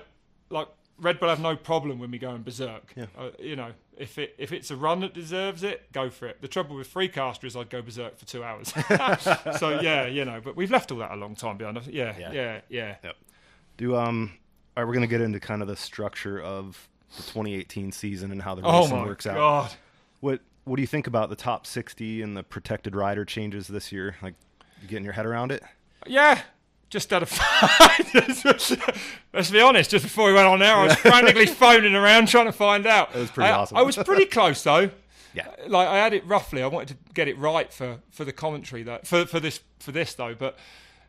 like. Red Bull have no problem when we go in berserk. Yeah. You know, if it's a run that deserves it, go for it. The trouble with Freecaster is I'd go berserk for 2 hours. So yeah, you know, but we've left all that a long time behind us. Yeah. Yep. All right, we're gonna get into kind of the structure of the 2018 season and how the racing works out. God. What do you think about the top 60 and the protected rider changes this year? Like, you getting your head around it? Yeah. Just out of let's be honest, just before we went on there, I was frantically phoning around trying to find out. It was pretty awesome. I was pretty close though. Yeah. Like I had it roughly. I wanted to get it right for the commentary though. For this though, but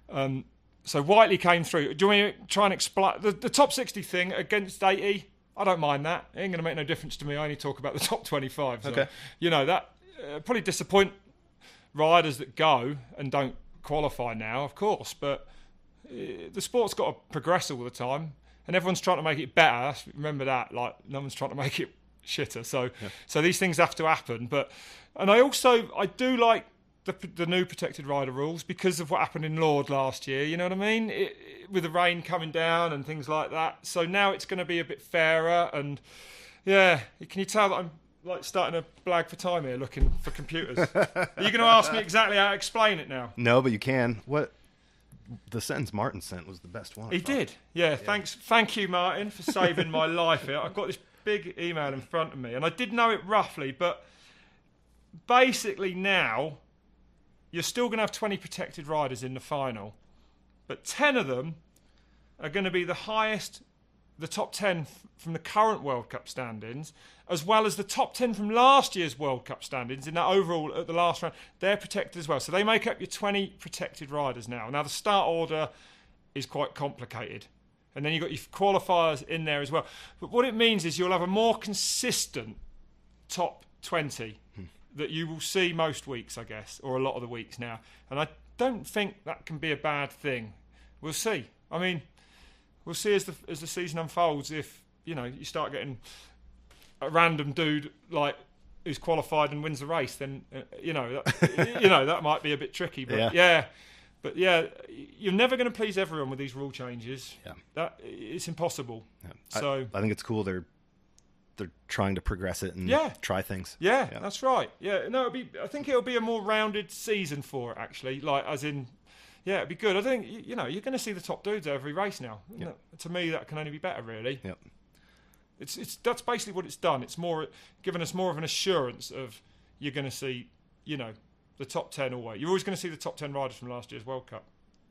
so Whiteley came through. Do you want me to try and explain the top 60 thing against 80? I don't mind that. It ain't going to make no difference to me. I only talk about the top 25. So, okay. You know, that probably disappoint riders that go and don't qualify now, of course, but the sport's got to progress all the time, and everyone's trying to make it better. Remember that, like no one's trying to make it shitter. So these things have to happen. And I do like the new protected rider rules because of what happened in Lord last year. You know what I mean? With the rain coming down and things like that. So now it's going to be a bit fairer. And yeah, can you tell that I'm like starting to blag for time here, looking for computers? Are you going to ask me exactly how to explain it now? No, but you can. What? The sentence Martin sent was the best one. He did. Yeah, thanks. Thank you, Martin, for saving my life here. I've got this big email in front of me, and I did know it roughly, but basically now you're still going to have 20 protected riders in the final, but 10 of them are going to be the highest, the top 10 from the current World Cup standings, as well as the top 10 from last year's World Cup standings in that overall at the last round. They're protected as well. So they make up your 20 protected riders now. Now, the start order is quite complicated. And then you've got your qualifiers in there as well. But what it means is you'll have a more consistent top 20 that you will see most weeks, I guess, or a lot of the weeks now. And don't think that can be a bad thing. We'll see. I mean, we'll see as the season unfolds. If you start getting a random dude like who's qualified and wins the race, then that might be a bit tricky. But you're never going to please everyone with these rule changes. Yeah, it's impossible. Yeah. So I think it's cool. They're trying to progress it and try things. Yeah, that's right. Yeah, no, I think it'll be a more rounded season for it, actually. Like, as in, yeah, it'd be good. I think you're going to see the top dudes at every race now. Yep. To me, that can only be better, really. Yep. That's basically what it's done. It's more given us more of an assurance of you're going to see, the top 10 always. You're always going to see the top 10 riders from last year's World Cup.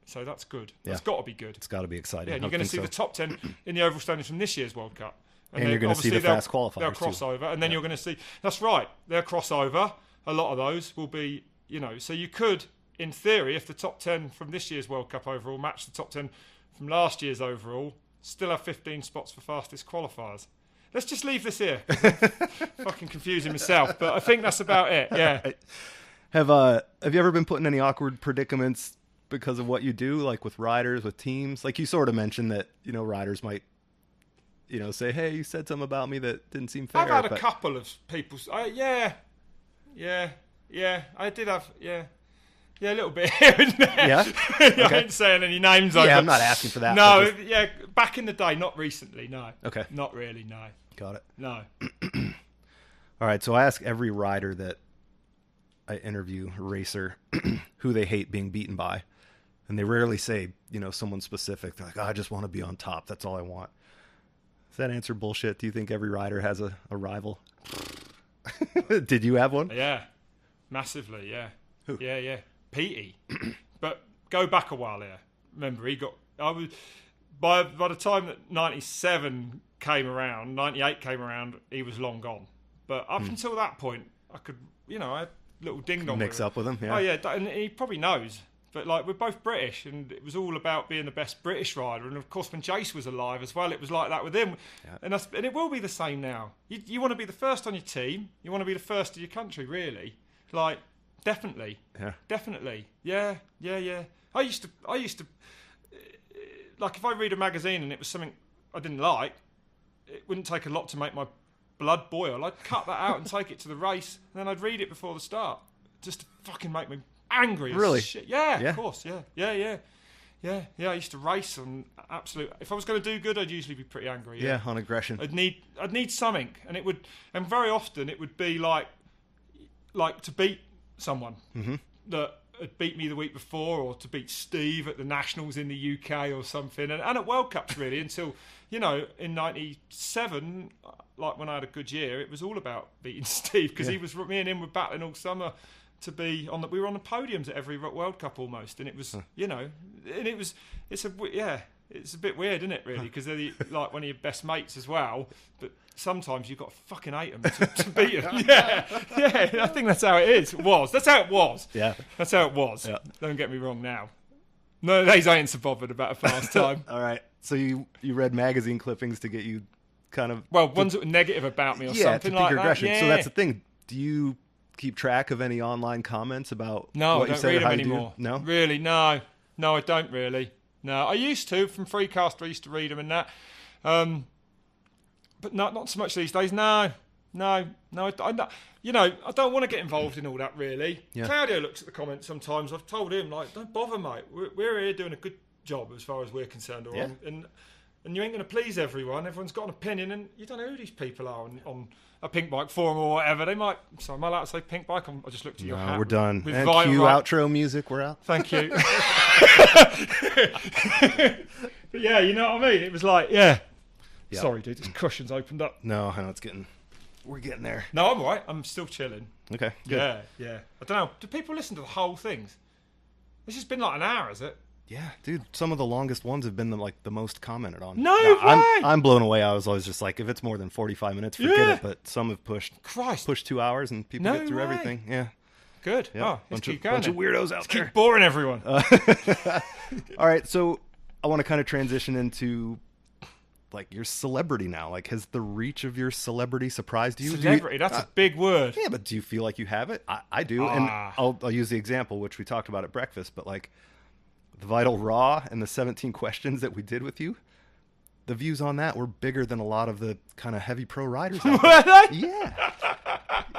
So that's good. Yeah. That's got to be good. It's got to be exciting. Yeah, and you're going to see the top 10 in the overall standings from this year's World Cup. And you're going to see the fast qualifiers. They'll cross over, and then you're going to see. That's right. They'll cross over. A lot of those will be, So you could, in theory, if the top 10 from this year's World Cup overall match the top 10 from last year's overall, still have 15 spots for fastest qualifiers. Let's just leave this here. I'm fucking confusing myself, but I think that's about it. Yeah. Have you ever been put in any awkward predicaments because of what you do, like with riders, with teams? Like you sort of mentioned that riders might. Say, hey, you said something about me that didn't seem fair. I've had a couple of people. I did have, a little bit here and there. Yeah? Okay. I ain't saying any names. Yeah, I'm not asking for that. No, back in the day, not recently, no. Okay. Not really, no. Got it. No. All right, so I ask every rider that I interview, racer, who they hate being beaten by. And they rarely say, someone specific. They're like, I just want to be on top. That's all I want. Is that answer bullshit? Do you think every rider has a rival? Did you have one? Yeah, massively, yeah. Who? Yeah. Petey. But go back a while here. Remember, by the time that 97 came around, 98 came around, he was long gone. But up until that point, I could, I had little ding-dong. Mix up with him, yeah. Oh, yeah, and he probably knows. But, we're both British, and it was all about being the best British rider. And, of course, when Jace was alive as well, it was like that with him. Yeah. And it will be the same now. You want to be the first on your team. You want to be the first of your country, really. Definitely. Yeah. Definitely. Yeah. I used to, if I read a magazine and it was something I didn't like, it wouldn't take a lot to make my blood boil. I'd cut that out and take it to the race, and then I'd read it before the start. Just to fucking make me angry as really? Shit. Yeah, of course, yeah. I used to race on absolute. If I was going to do good, I'd usually be pretty angry. Yeah, on aggression. I'd need something, and very often it would be like to beat someone that had beat me the week before, or to beat Steve at the Nationals in the UK or something, and at World Cups really until in '97, when I had a good year, it was all about beating Steve because me and him were battling all summer. To be we were on the podiums at every World Cup almost, and it was it's a bit weird, isn't it, really? Because they're one of your best mates as well, but sometimes you've got to fucking hate them to beat them. Yeah, I think that's how it is. That's how it was. Yeah, that's how it was. Yeah. Don't get me wrong now. No, they ain't so bothered about a fast time. All right, so you read magazine clippings to get you kind of ones that were negative about me or something to like your that. Aggression. Yeah. So that's the thing. Do you keep track of any online comments about no, what I you don't said read or how them you anymore. do? No? Really, no, I don't really. No, I used to from Freecaster. I used to read them and that, but not so much these days. No. I don't want to get involved in all that really. Yeah. Claudio looks at the comments sometimes. I've told him don't bother, mate. We're here doing a good job as far as we're concerned, and you ain't going to please everyone. Everyone's got an opinion, and you don't know who these people are on a Pink Bike forum or whatever. They might. So am I allowed to say Pink Bike? I just looked at your hat. We're done. With And Vital cue right. outro music. We're out. Thank you. But yeah, you know what I mean. It was yeah. Sorry, dude. This cushion's opened up. No, I know we're getting there. No, I'm all right. I'm still chilling. Okay. Good. Yeah. I don't know. Do people listen to the whole things? This has been an hour, is it? Yeah, dude. Some of the longest ones have been the most commented on. No way! I'm blown away. I was always just like, if it's more than 45 minutes, forget it. But some have pushed 2 hours, and people get through everything. Yeah. Good. Yeah. Oh, let's keep going. Bunch of weirdos out there. Keep boring everyone. All right, so I want to kind of transition into like you're celebrity now. Like, has the reach of your celebrity surprised you? Celebrity, that's a big word. Yeah, but do you feel like you have it? I do. And I'll use the example, which we talked about at breakfast, but like the Vital Raw and the 17 questions that we did with you, the views on that were bigger than a lot of the kind of heavy pro riders out there. Yeah.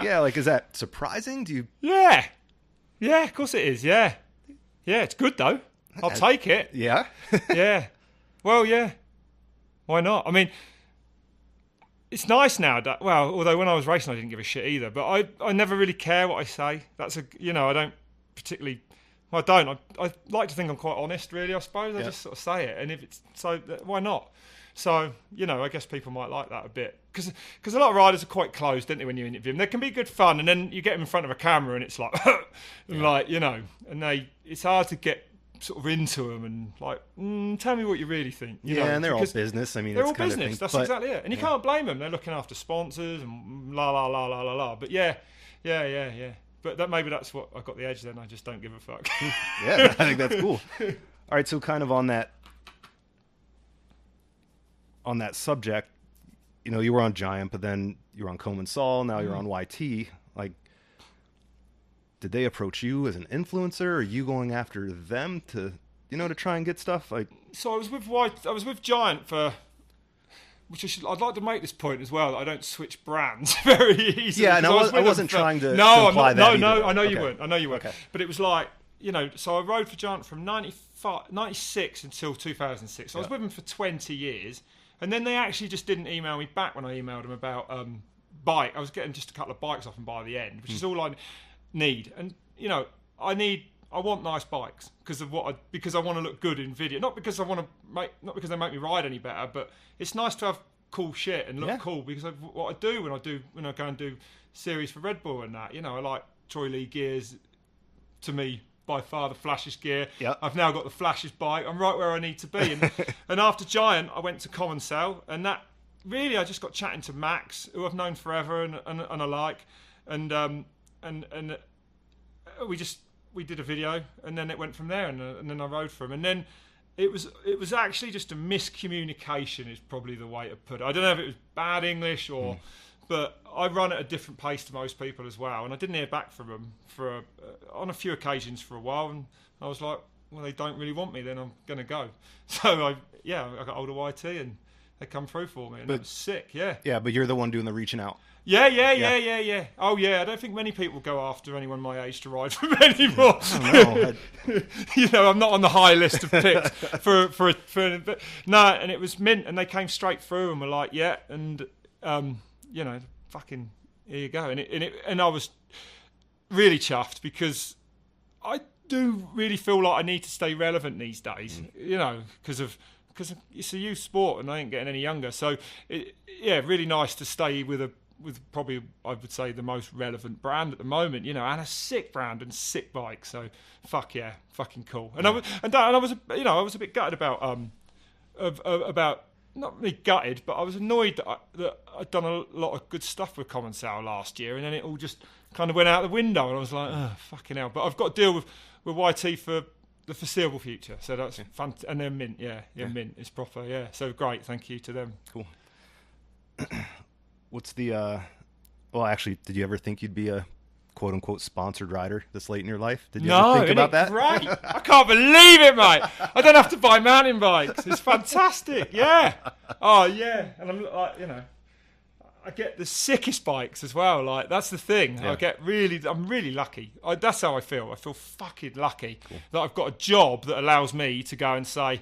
Yeah, like, is that surprising? Do you... Yeah. Yeah, of course it is, yeah. Yeah, it's good, though. I'll take it. Yeah? Yeah. Well, yeah. Why not? I mean, it's nice now that, well, although when I was racing I didn't give a shit either, but I never really care what I say. I don't particularly... I don't. I like to think I'm quite honest, really, I suppose. I just sort of say it. And if it's... So, why not? So, I guess people might like that a bit. Because a lot of riders are quite closed, don't they, when you interview them? They can be good fun, and then you get them in front of a camera and it's like... and it's hard to get sort of into them and like, tell me what you really think. You know? And they're all business. I mean, they're it's all kind business. Of That's exactly it. And you can't blame them. They're looking after sponsors and la, la, la, la, la, la. But yeah. But maybe that's what I got the edge then. I just don't give a fuck. Yeah, I think that's cool. All right, so kind of on that subject, you were on Giant, but then you were on Commentator, now you're on YT. Like, did they approach you as an influencer? Or are you going after them to try and get stuff? Like, so I was with Giant for... I'd like to make this point as well, that I don't switch brands very easily. Yeah, no, I wasn't trying to imply that either. No, I know you weren't. Okay. But it was like, so I rode for Giant from 96 until 2006. So I was with them for 20 years. And then they actually just didn't email me back when I emailed them about bike. I was getting just a couple of bikes off them by the end, which is all I need. And, I want nice bikes because I want to look good in video. Not because not because they make me ride any better, but it's nice to have cool shit and look cool because of what I do when I go and do series for Red Bull and that. I like Troy Lee gears. To me, by far the flashiest gear. Yep. I've now got the flashiest bike. I'm right where I need to be. And after Giant, I went to Commentator, and that really I just got chatting to Max, who I've known forever and I like, and we did a video, and then it went from there, and then I rode for him, and then it was actually just a miscommunication is probably the way to put it. I don't know if it was bad English or, but I run at a different pace to most people as well, and I didn't hear back from them on a few occasions for a while, and I was like, well, they don't really want me, then I'm gonna go. So I got hold of YT, and they come through for me, and it was sick. Yeah, but you're the one doing the reaching out. Yeah. Oh, yeah. I don't think many people go after anyone my age to ride for them anymore. Oh, no. I'm not on the high list of picks for but no. And it was mint, and they came straight through and were like, yeah, and fucking here you go. And I was really chuffed because I do really feel like I need to stay relevant these days. Because it's a youth sport and I ain't getting any younger. So really nice to stay with probably, I would say, the most relevant brand at the moment, and a sick brand and sick bike. So fuck yeah, fucking cool. And I was a bit gutted about not really gutted, but I was annoyed that I'd done a lot of good stuff with Commentator last year, and then it all just kind of went out the window, and I was like, oh, fucking hell. But I've got to deal with YT for the foreseeable future, so that's fun. And then mint, mint is proper, So great, thank you to them. Cool. What's the well, actually, did you ever think you'd be a quote unquote sponsored rider this late in your life? Did you ever think about that? Right. I can't believe it, mate. I don't have to buy mountain bikes. It's fantastic. Yeah. Oh yeah. And I'm like, I get the sickest bikes as well. Like, that's the thing. Yeah. I'm really lucky. That's how I feel. I feel fucking lucky that I've got a job that allows me to go and say,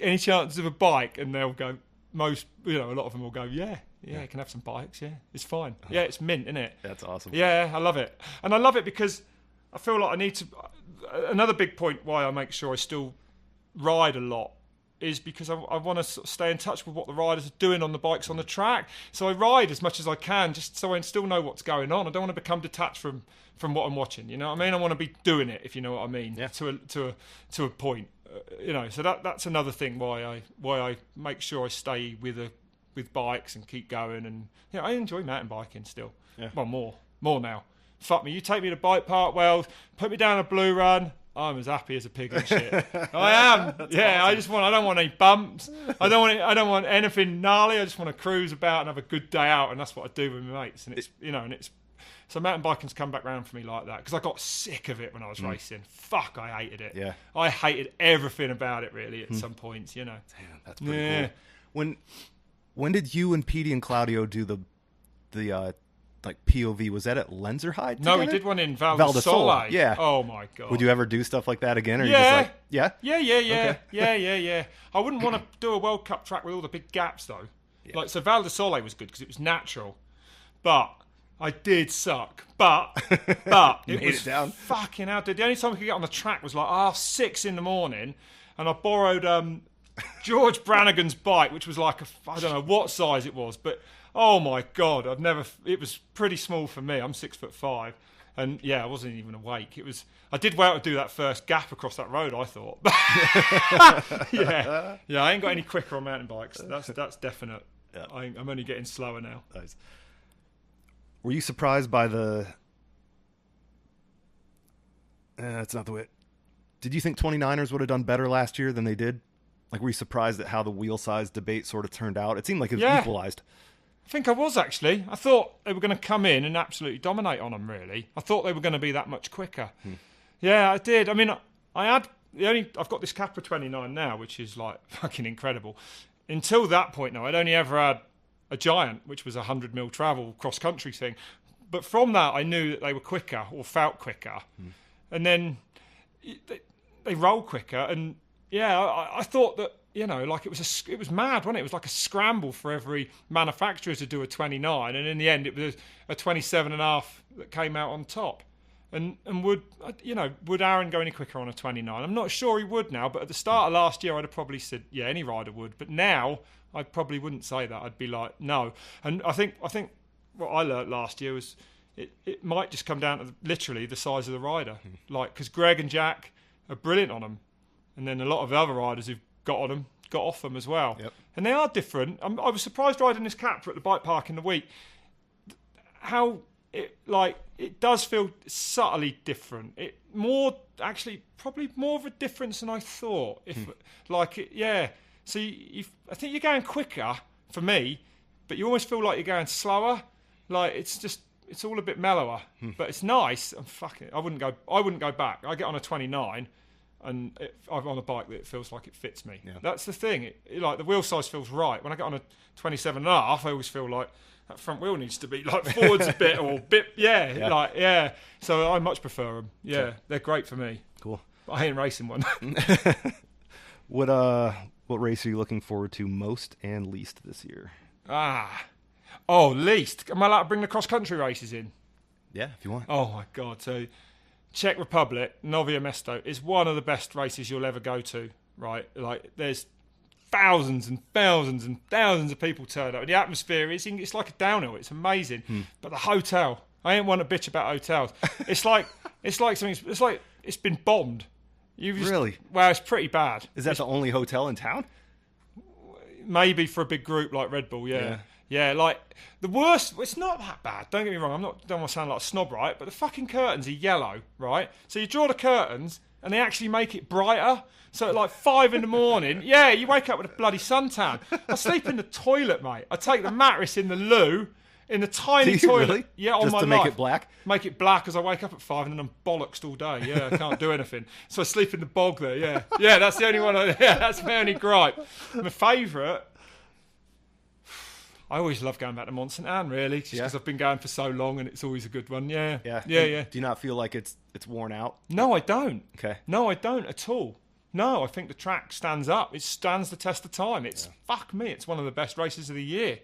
any chance of a bike? And they'll go, a lot of them will go, yeah, you can have some bikes, it's fine. Yeah, it's mint, isn't it? That's awesome. Yeah, I love it. And I love it because I feel like I need to... Another big point why I make sure I still ride a lot is because I want to sort of stay in touch with what the riders are doing on the bikes on the track. So I ride as much as I can just so I still know what's going on. I don't want to become detached from what I'm watching, you know what I mean? I want to be doing it, if you know what I mean, to a point. So that's another thing why I make sure I stay with bikes and keep going, and I enjoy mountain biking still. Well, more now. Fuck me, you take me to Bike Park Wells, put me down a blue run, I'm as happy as a pig in shit. I am. Yeah, awesome. I don't want any bumps. I don't want anything gnarly. I just want to cruise about and have a good day out, and that's what I do with my mates. And it's so mountain biking's come back round for me like that because I got sick of it when I was racing. Fuck, I hated it. Yeah, I hated everything about it really at some points. Damn, that's pretty cool. When did you and Petey and Claudio do the like POV? Was that at Lenzerheide? No, we did one in Val di Sole. Yeah. Oh my god. Would you ever do stuff like that again? Or Yeah. You just like, Yeah. Okay. Yeah. I wouldn't want to do a World Cup track with all the big gaps though. Yeah. Like so, Val di Sole was good because it was natural, but I did suck. But it was down. fucking hell, dude. The only time we could get on the track was like 6 in the morning, and I borrowed George Brannigan's bike, which was like I don't know what size it was, but oh my god, it was pretty small for me. I'm 6'5", and yeah, I wasn't even awake. I did well to do that first gap across that road, I thought. yeah, I ain't got any quicker on mountain bikes. That's definite. Yeah. I'm only getting slower now. Nice. Were you surprised by the? That's not the way. Did you think 29ers would have done better last year than they did? Like, were you surprised at how the wheel size debate sort of turned out? It seemed like it was equalized. I think I was, actually. I thought they were going to come in and absolutely dominate on them, really. I thought they were going to be that much quicker. Yeah, I did. I mean, I've got this Capra 29 now, which is like fucking incredible. Until that point now, I'd only ever had a Giant, which was a 100mm travel cross-country thing. But from that, I knew that they were quicker or felt quicker. And then they roll quicker. And yeah, I thought that, like it was mad, wasn't it? It was like a scramble for every manufacturer to do a 29. And in the end, it was a 27.5 that came out on top. And would Aaron go any quicker on a 29? I'm not sure he would now, but at the start of last year, I'd have probably said, yeah, any rider would. But now, I probably wouldn't say that. I'd be like, no. And I think what I learnt last year was it might just come down to literally the size of the rider. Like, because Greg and Jack are brilliant on them. And then a lot of the other riders who've got on them, got off them as well. Yep. And they are different. I was surprised riding this Capra at the bike park in the week, how it does feel subtly different. Probably more of a difference than I thought. So I think you're going quicker for me, but you almost feel like you're going slower. Like it's all a bit mellower, but it's nice. I wouldn't go back. I get on a 29, and I'm on a bike that it feels like it fits me. Yeah. That's the thing. Like the wheel size feels right. When I get on a 27.5, I always feel like that front wheel needs to be like forwards a bit or a bit. Yeah. So I much prefer them. Yeah, sure. They're great for me. Cool. But I ain't racing one. What race are you looking forward to most and least this year? Least. Am I allowed to bring the cross-country races in? Yeah, if you want. Oh, my God. So, Czech Republic, Nově Město, is one of the best races you'll ever go to, right? Like, there's thousands and thousands and thousands of people turn up. And the atmosphere it's like a downhill. It's amazing. But the hotel, I ain't one to bitch about hotels. It's like it's been bombed. Really? Well, it's pretty bad. Is that the only hotel in town? Maybe for a big group like Red Bull, yeah. Yeah, like, the worst, it's not that bad, don't get me wrong, don't want to sound like a snob, right? But the fucking curtains are yellow, right? So you draw the curtains, and they actually make it brighter. So at like 5 in the morning, you wake up with a bloody suntan. I sleep in the toilet, mate. I take the mattress in the loo, in the tiny toilet. Really? Yeah, on just my to life. Make it black? Make it black as I wake up at 5 and then I'm bollocksed all day. Yeah, I can't do anything. So I sleep in the bog there, yeah. Yeah, that's the only one. That's my only gripe. My favourite, I always love going back to Mont Saint Anne, really, just because I've been going for so long and it's always a good one. Yeah. Do you not feel like it's worn out? No, I don't. Okay. No, I don't at all. No, I think the track stands up. It stands the test of time. Fuck me, it's one of the best races of the year.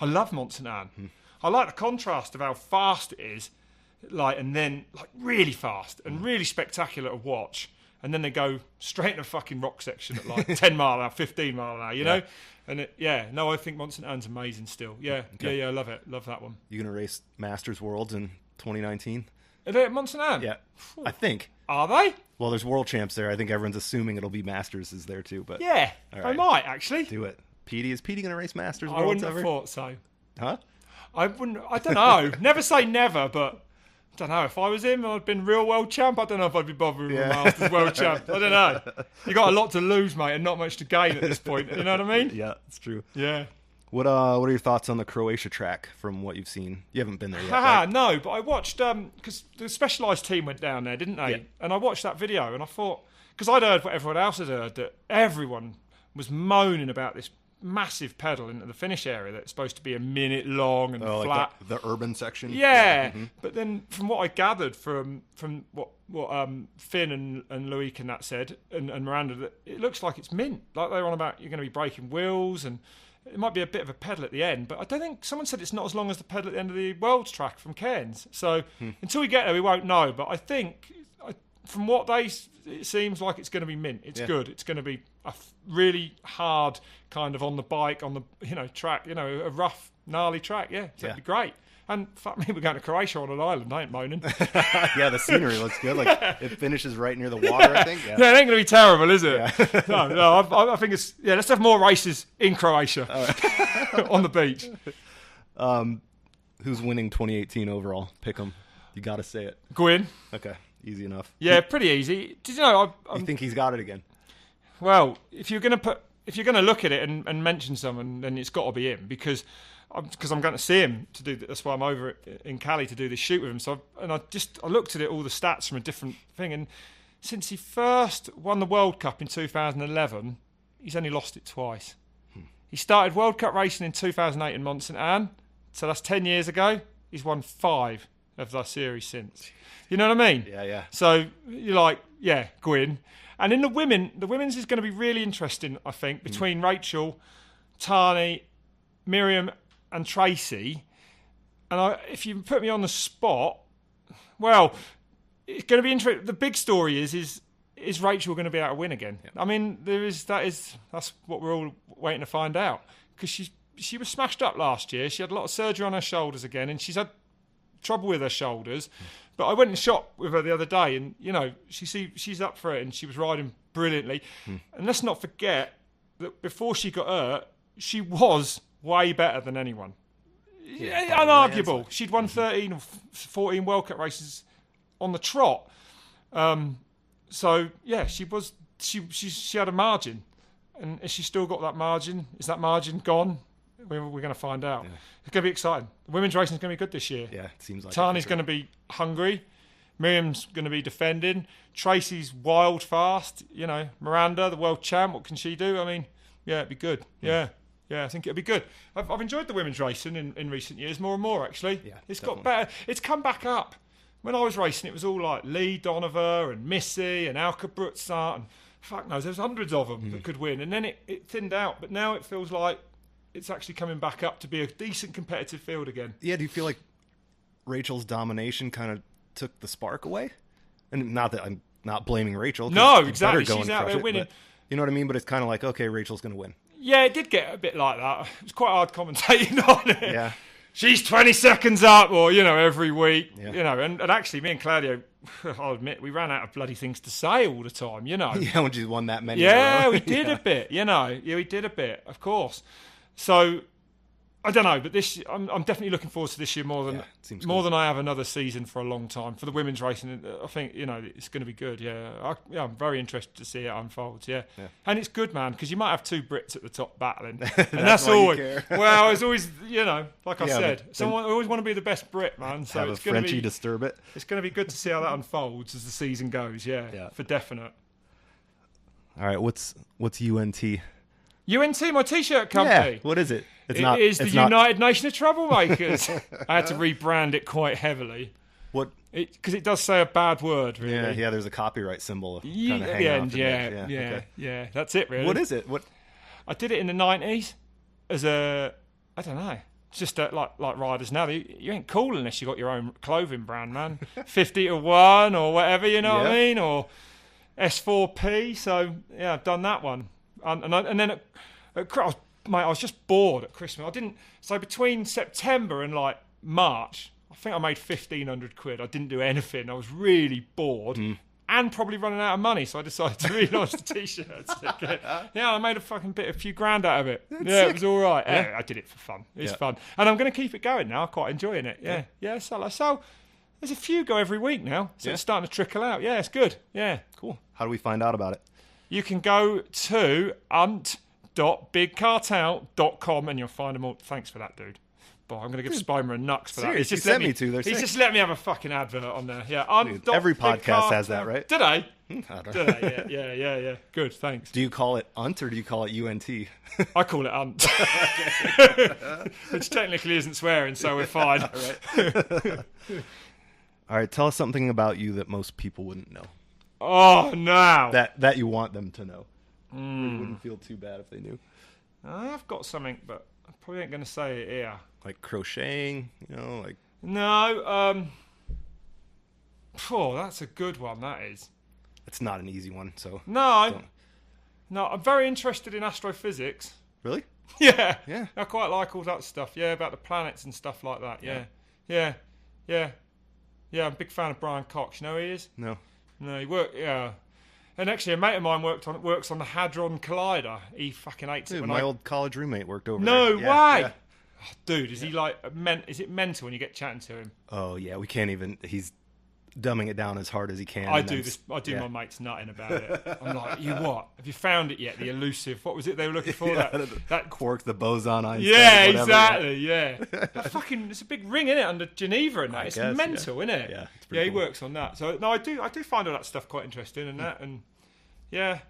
I love Mont Saint Anne. I like the contrast of how fast it is, and then really fast and really spectacular to watch. And then they go straight in a fucking rock section at like 10 mile an hour, 15 mile an hour, you know? And I think Mont Saint Anne's amazing still. Yeah, I love it. Love that one. You going to race Masters Worlds in 2019? Are they at Mont Saint Anne? Yeah, I think. Are they? Well, there's World Champs there. I think everyone's assuming it'll be Masters is there too. But yeah, right. I might actually. Do it. Is Petey going to race Masters I Worlds wouldn't ever? have thought so. Huh? I don't know. Never say never, but I don't know. If I was him, I'd been real world champ. I don't know if I'd be bothering with Masters world champ. I don't know. You got a lot to lose, mate, and not much to gain at this point. You know what I mean? Yeah, it's true. Yeah. What are your thoughts on the Croatia track from what you've seen? You haven't been there yet, right? No, but I watched because the Specialised team went down there, didn't they? Yeah. And I watched that video, and I thought, because I'd heard what everyone else had heard, that everyone was moaning about this massive pedal into the finish area that's supposed to be a minute long and flat. Like the urban section. Yeah, but then from what I gathered from what Finn and Loic and that said, and Miranda, that it looks like it's mint. Like they're on about you're going to be breaking wheels, and it might be a bit of a pedal at the end. But I don't think someone said it's not as long as the pedal at the end of the Worlds track from Cairns. So until we get there, we won't know. But I think from what it seems like it's going to be mint. It's good. It's going to be a really hard kind of on the bike, on the track, a rough, gnarly track. Yeah, it'd be great. And fuck me, we're going to Croatia on an island. I ain't moaning. Yeah, the scenery looks good. Like it finishes right near the water, I think. Yeah, it ain't going to be terrible, is it? Yeah. No, I think it's let's have more races in Croatia on the beach. Who's winning 2018 overall? Pick 'em. You got to say it. Gwyn. Okay, easy enough. Yeah, pretty easy. Did you know? You think he's got it again? Well, if you're going to look at it and mention someone, then it's got to be him because I'm going to see him to do. That's why I'm over in Cali to do this shoot with him. So I looked at all the stats from a different thing, and since he first won the World Cup in 2011, he's only lost it twice. He started World Cup racing in 2008 in Mont Saint Anne, so that's 10 years ago. He's won 5 of the series since. You know what I mean? Yeah. So you're like, yeah, Gwyn. And in the women's is going to be really interesting, I think, between Rachel, Tani, Miriam, and Tracy. And if you put me on the spot, well, it's going to be interesting. The big story is Rachel going to be able to win again? Yeah. I mean, that's what we're all waiting to find out, because she was smashed up last year. She had a lot of surgery on her shoulders again, and she's had trouble with her shoulders. But I went and shot with her the other day, and she's up for it, and she was riding brilliantly. And let's not forget that before she got hurt, she was way better than anyone. Yeah, unarguable. She'd won 13 or 14 World Cup races on the trot. So yeah, she had a margin, and has she still got that margin? Is that margin gone? We're going to find out. Yeah. It's going to be exciting. The women's racing is going to be good this year. Yeah, it seems like Tani's going to be hungry. Miriam's going to be defending. Tracy's wild fast. Miranda, the world champ. What can she do? I mean, yeah, it'd be good. Yeah, I think it'd be good. I've enjoyed the women's racing in recent years more and more, actually. Yeah, it's definitely got better. It's come back up. When I was racing, it was all like Lee Donover and Missy and Alka Brutzart and fuck knows, there's hundreds of them that could win. And then it thinned out. But now it feels like it's actually coming back up to be a decent competitive field again. Yeah, do you feel like Rachel's domination kind of took the spark away? And not that I'm not blaming Rachel. No, exactly. She's out there winning. You know what I mean? But it's kind of like, okay, Rachel's going to win. Yeah, it did get a bit like that. It was quite hard commentating on it. Yeah. She's 20 seconds up, or, every week. Yeah. And actually, me and Claudio, I'll admit, we ran out of bloody things to say all the time, Yeah, when she's won that many. Yeah, we did a bit, Yeah, we did a bit, of course. So I don't know, but I'm definitely looking forward to this year more than I have another season for a long time. For the women's racing, I think it's going to be good. Yeah, I'm very interested to see it unfold. Yeah. And it's good, man, because you might have 2 Brits at the top battling, and that's always well. It's always like I said, someone always want to be the best Brit, man. So it's going to be disturb it. It's going to be good to see how that unfolds as the season goes. Yeah, for definite. All right, what's UNT? UNT, my T-shirt company. Yeah, what is it? It is the United Nation of Troublemakers. I had to rebrand it quite heavily. What? Because it does say a bad word, really. Yeah. There's a copyright symbol at the end. Yeah. That's it, really. What is it? What? I did it in the 90s as I don't know. It's just like riders now. You ain't cool unless you got your own clothing brand, man. 50 to 1 or whatever, you know what I mean? Or S4P. So yeah, I've done that one. And then I was just bored at Christmas. So between September and like March, I think I made 1,500 quid. I didn't do anything. I was really bored and probably running out of money. So I decided to relaunch the T-shirts. Yeah, I made a few grand out of it. It was all right. Yeah, I did it for fun. It's fun, and I'm going to keep it going now. I'm quite enjoying it. Yeah. So There's a few go every week now, so Yeah? it's starting to trickle out. Yeah, it's good. Yeah. Cool. How do we find out about it? You can go to unt.bigcartel.com and you'll find them all. Thanks for that, dude. Boy, I'm going to give Spimer a nux for that. Serious, He's just you let sent me to. They're He's sick. just let me have a fucking advert on there. Yeah, unt. Every podcast has that, right? Did I? I don't know. Did I? Yeah. Good, thanks. Do you call it UNT or do you call it UNT? I call it unt. Which technically isn't swearing, so we're fine. All right, tell us something about you that most people wouldn't know. Oh, no. That you want them to know. You wouldn't feel too bad if they knew. I've got something, but I probably ain't going to say it here. Like crocheting, like... No, oh, that's a good one, that is. It's not an easy one, so... No, I'm very interested in astrophysics. Really? Yeah. Yeah. I quite like all that stuff, about the planets and stuff like that, Yeah, I'm a big fan of Brian Cox, you know who he is? No. No, he worked, And actually, a mate of mine works on the Hadron Collider. He fucking hates it. Dude, When my old college roommate worked over No there. way! Yeah. Oh, dude, is he like... Is it mental when you get chatting to him? Oh, yeah, we can't even... He's dumbing it down as hard as he can. I and do then this. I do yeah. my mates nutting about it. I'm like, you what? Have you found it yet? The elusive. What was it they were looking for? That quark, the boson, Einstein. Yeah, whatever. exactly. Yeah. That fucking. It's a big ring in it under Geneva and that. It's guess, mental, isn't it? Yeah, it's pretty he cool. works on that. So no, I do find all that stuff quite interesting and that and yeah.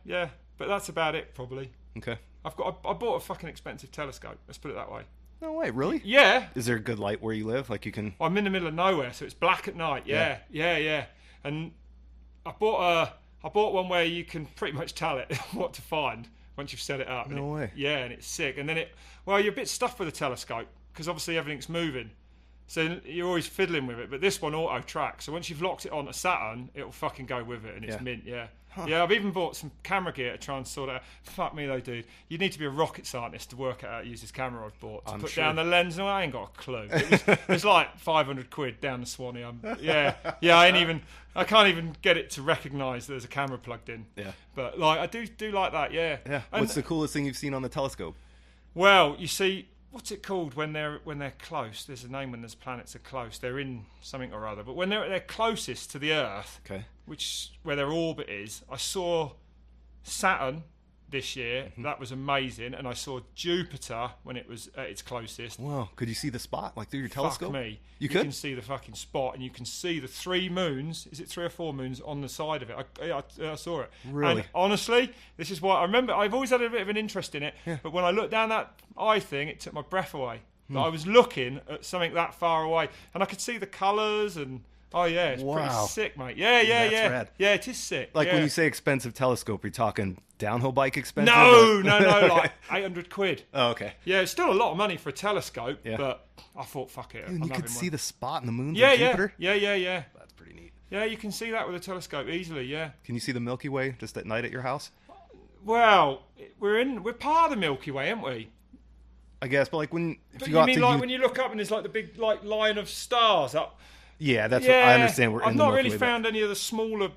But that's about it probably. Okay. I bought a fucking expensive telescope. Let's put it that way. No way, really? Yeah. Is there good light where you live? Like you can... I'm in the middle of nowhere, so it's black at night. Yeah. And I bought one where you can pretty much tell it what to find once you've set it up. No way. Yeah, and it's sick. And then you're a bit stuffed with a telescope because obviously everything's moving. So you're always fiddling with it. But this one auto tracks. So once you've locked it on a Saturn, it'll fucking go with it and it's mint, yeah. Huh. Yeah, I've even bought some camera gear to try and sort out. Fuck me though, dude. You need to be a rocket scientist to work out how to use this camera I've bought. To put down the lens, and I ain't got a clue. It was like 500 quid down the Swanee. I can't even get it to recognise there's a camera plugged in. Yeah. But like I do like that, yeah. Yeah. What's the coolest thing you've seen on the telescope? Well, you see, what's it called when they're close? There's a name when there's planets are close. They're in something or other. But when they're closest to the Earth, okay, where their orbit is, I saw Saturn this year. Mm-hmm. That was amazing. And I saw Jupiter when it was at its closest. Wow. Could you see the spot, like through your telescope? Fuck me. You can see the fucking spot, and you can see the 3 moons. Is it 3 or 4 moons on the side of it? I saw it. Really? And honestly, this is why I remember. I've always had a bit of an interest in it. Yeah. But when I looked down that eye thing, it took my breath away. I was looking at something that far away, and I could see the colours and. Oh yeah, it's pretty sick, mate. Yeah. Rad. Yeah, it is sick. Like when you say expensive telescope, you're talking downhill bike expensive? No, like 800 quid. Oh, okay. Yeah, it's still a lot of money for a telescope, but I thought, fuck it. Dude, you could see the spot in the moons of Jupiter? Yeah. That's pretty neat. Yeah, you can see that with a telescope easily, yeah. Can you see the Milky Way just at night at your house? Well, we're part of the Milky Way, aren't we? I guess, but like when you look up and there's like the big like line of stars up. Yeah, that's what I understand. I've not really found any of the smaller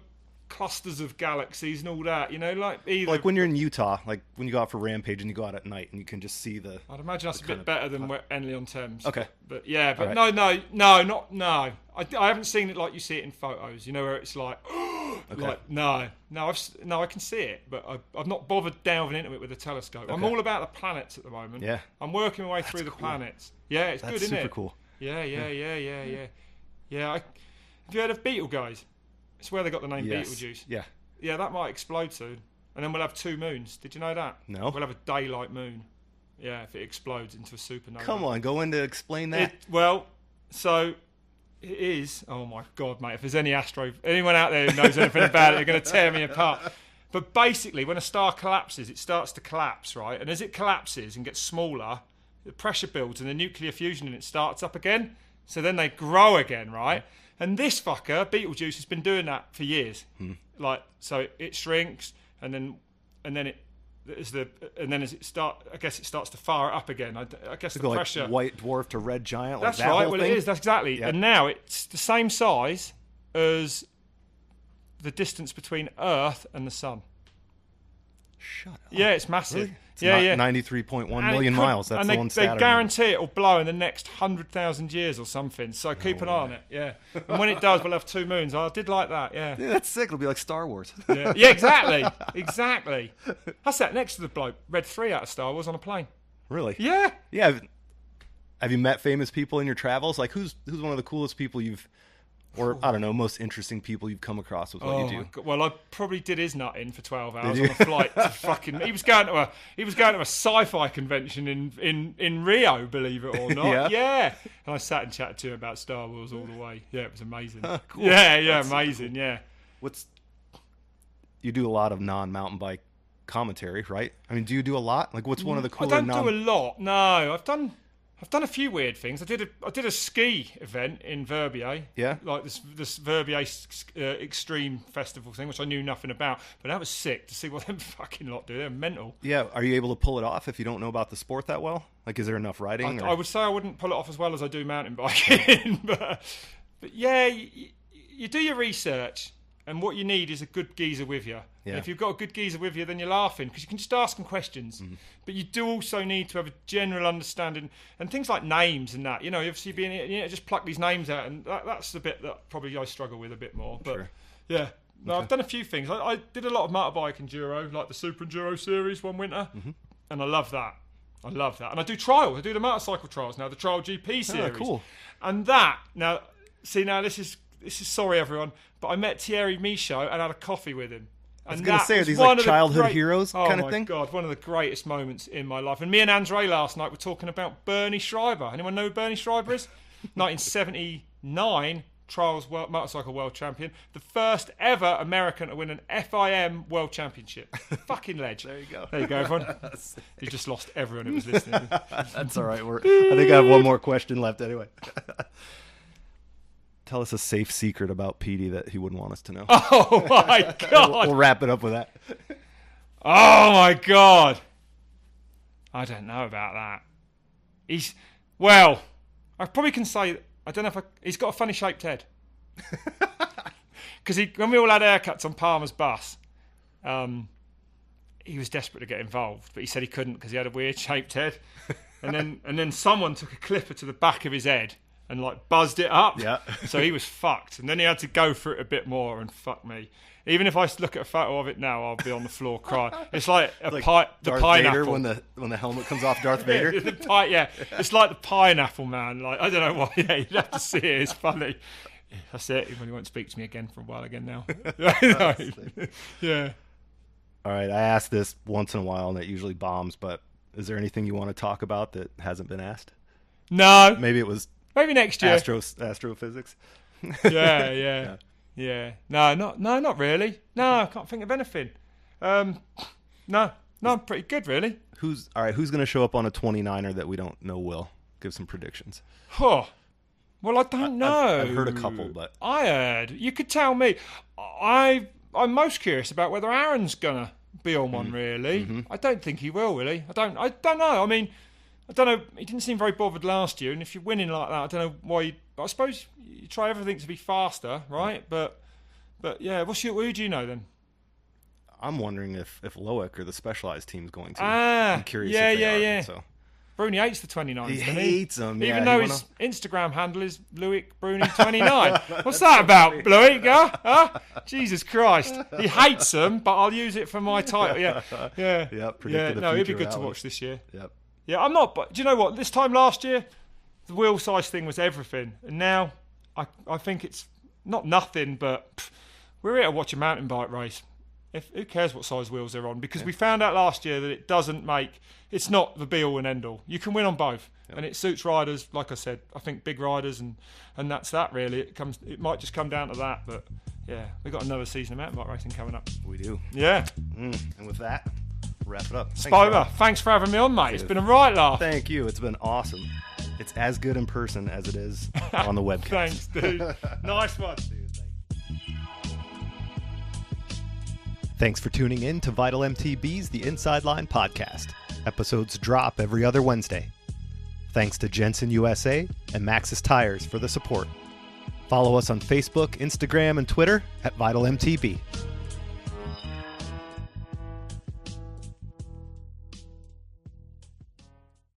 clusters of galaxies and all that, like either. Like when you're in Utah, like when you go out for Rampage and you go out at night and you can just see the... I'd imagine that's a bit better than Enley-on-Thames. Okay. But yeah, but right. No. I haven't seen it like you see it in photos, where it's like... Okay. Like, no, I can see it, but I've not bothered delving into it with a telescope. Okay. I'm all about the planets at the moment. Yeah. I'm working my way through the planets. Yeah, it's good, isn't it? That's super cool. Yeah. Have you heard of Betelgeuse? It's where they got the name Betelgeuse. Yeah. Yeah, that might explode soon. And then we'll have 2 moons. Did you know that? No. We'll have a daylight moon. Yeah, if it explodes into a supernova. Come on, go in to explain that. It is. Oh my God, mate! If there's anyone out there who knows anything about it, they're going to tear me apart. But basically, when a star collapses, it starts to collapse, right? And as it collapses and gets smaller, the pressure builds and the nuclear fusion in it starts up again. So then they grow again, right? And this fucker, Betelgeuse, has been doing that for years. So it shrinks, and then as it starts to fire up again. I guess the pressure. Like white dwarf to red giant. That's like that right. Whole well, thing? It is. That's exactly. Yeah. And now it's the same size as the distance between Earth and the Sun. Shut up. Yeah, it's massive. Really? It's yeah. 93.1 million miles. That's the one stat. They guarantee it'll blow in the next 100,000 years or something. So keep an eye on it. Yeah. And when it does, we'll have 2 moons. I did like that. Yeah. Yeah, that's sick. It'll be like Star Wars. Yeah, exactly. I sat next to the bloke. Read 3 out of Star Wars on a plane. Really? Yeah. Yeah. Have you met famous people in your travels? Like, who's one of the coolest people you've, or I don't know, most interesting people you've come across with what you do? My God. Well, I probably did his nut in for 12 hours on a flight to fucking. He was going to a sci-fi convention in Rio, believe it or not. Yeah. And I sat and chatted to him about Star Wars all the way. Yeah, it was amazing. Cool. Yeah, That's amazing. Cool. Yeah. You do a lot of non-mountain bike commentary, right? I mean, do you do a lot? Like, what's one of the cooler? I don't do a lot. No, I've done a few weird things. I did a ski event in Verbier. Yeah. Like this Verbier extreme festival thing, which I knew nothing about, but that was sick to see what them fucking lot do. They're mental. Yeah. Are you able to pull it off if you don't know about the sport that well? Like, is there enough riding? I would say I wouldn't pull it off as well as I do mountain biking, but yeah, you do your research. And what you need is a good geezer with you. Yeah. And if you've got a good geezer with you, then you're laughing because you can just ask them questions. Mm-hmm. But you do also need to have a general understanding and things like names and that. You know, obviously just pluck these names out, and that's the bit that probably I struggle with a bit more. But sure. Yeah, no, okay. I've done a few things. I did a lot of motorbike enduro, like the Super Enduro series one winter, and I love that. And I do trials. I do the motorcycle trials now, the Trial GP series. Oh, cool. And that now this is sorry everyone, but I met Thierry Michaud and had a coffee with him. I was going to say, are these like childhood heroes kind of thing? Oh my God, one of the greatest moments in my life. And me and Andre last night were talking about Bernie Schreiber. Anyone know who Bernie Schreiber is? 1979 Trials Motorcycle World Champion. The first ever American to win an FIM World Championship. Fucking ledge. There you go. There you go, everyone. You just lost everyone who was listening. That's all right. I think I have one more question left anyway. Tell us a safe secret about Petey that he wouldn't want us to know. Oh, my God. We'll wrap it up with that. Oh, my God. I don't know about that. I probably can say, I don't know if he's got a funny shaped head. Because when we all had haircuts on Palmer's bus, he was desperate to get involved, but he said he couldn't because he had a weird shaped head. And then someone took a clipper to the back of his head and like buzzed it up. Yeah. So he was fucked. And then he had to go for it a bit more, and fuck me. Even if I look at a photo of it now, I'll be on the floor crying. It's like the Darth pineapple. Vader when the helmet comes off Darth Vader. Yeah, it's like the pineapple man. Like, I don't know why. Yeah, you'd have to see it. It's funny. That's it. He won't speak to me again for a while again now. Yeah. All right. I ask this once in a while, and it usually bombs. But is there anything you want to talk about that hasn't been asked? No. Maybe next year. Astrophysics. Yeah. No, not really. No, I can't think of anything. No, I'm pretty good, really. Who's going to show up on a 29er that we don't know will? Give some predictions. Well, I don't know. I've heard a couple, but I heard. You could tell me. I'm most curious about whether Aaron's gonna be on one. Really, I don't think he will. Really, I don't know. I mean, I don't know. He didn't seem very bothered last year, and if you're winning like that, I don't know why. I suppose you try everything to be faster, right? But yeah, who do you know then? I'm wondering if Loic or the Specialized team's going to. I'm curious. If they are. So. Bruni hates the 29s. He hates them. Even though his Instagram handle is Loic Bruni 29. What's that about, Loic? Huh? Jesus Christ. He hates them, but I'll use it for my title. Yeah. It'd be good to watch this year. Yep. Yeah, I'm not. But do you know what? This time last year, the wheel size thing was everything, and now I think it's not nothing. But we're here to watch a mountain bike race. Who cares what size wheels they're on? Because we found out last year that it doesn't make. It's not the be all and end all. You can win on both, and it suits riders. Like I said, I think big riders, and that's that really. It might just come down to that, but yeah, we got another season of mountain bike racing coming up. We do. Yeah. And with that, wrap it up. Spider, thanks for having me on, mate. It's been a right laugh. Thank you. It's been awesome. It's as good in person as it is on the webcast. Thanks, dude. Nice one. Thanks for tuning in to Vital MTB's The Inside Line podcast. Episodes drop every other Wednesday. Thanks to Jensen USA and Maxxis Tires for the support. Follow us on Facebook, Instagram, and Twitter at Vital MTB.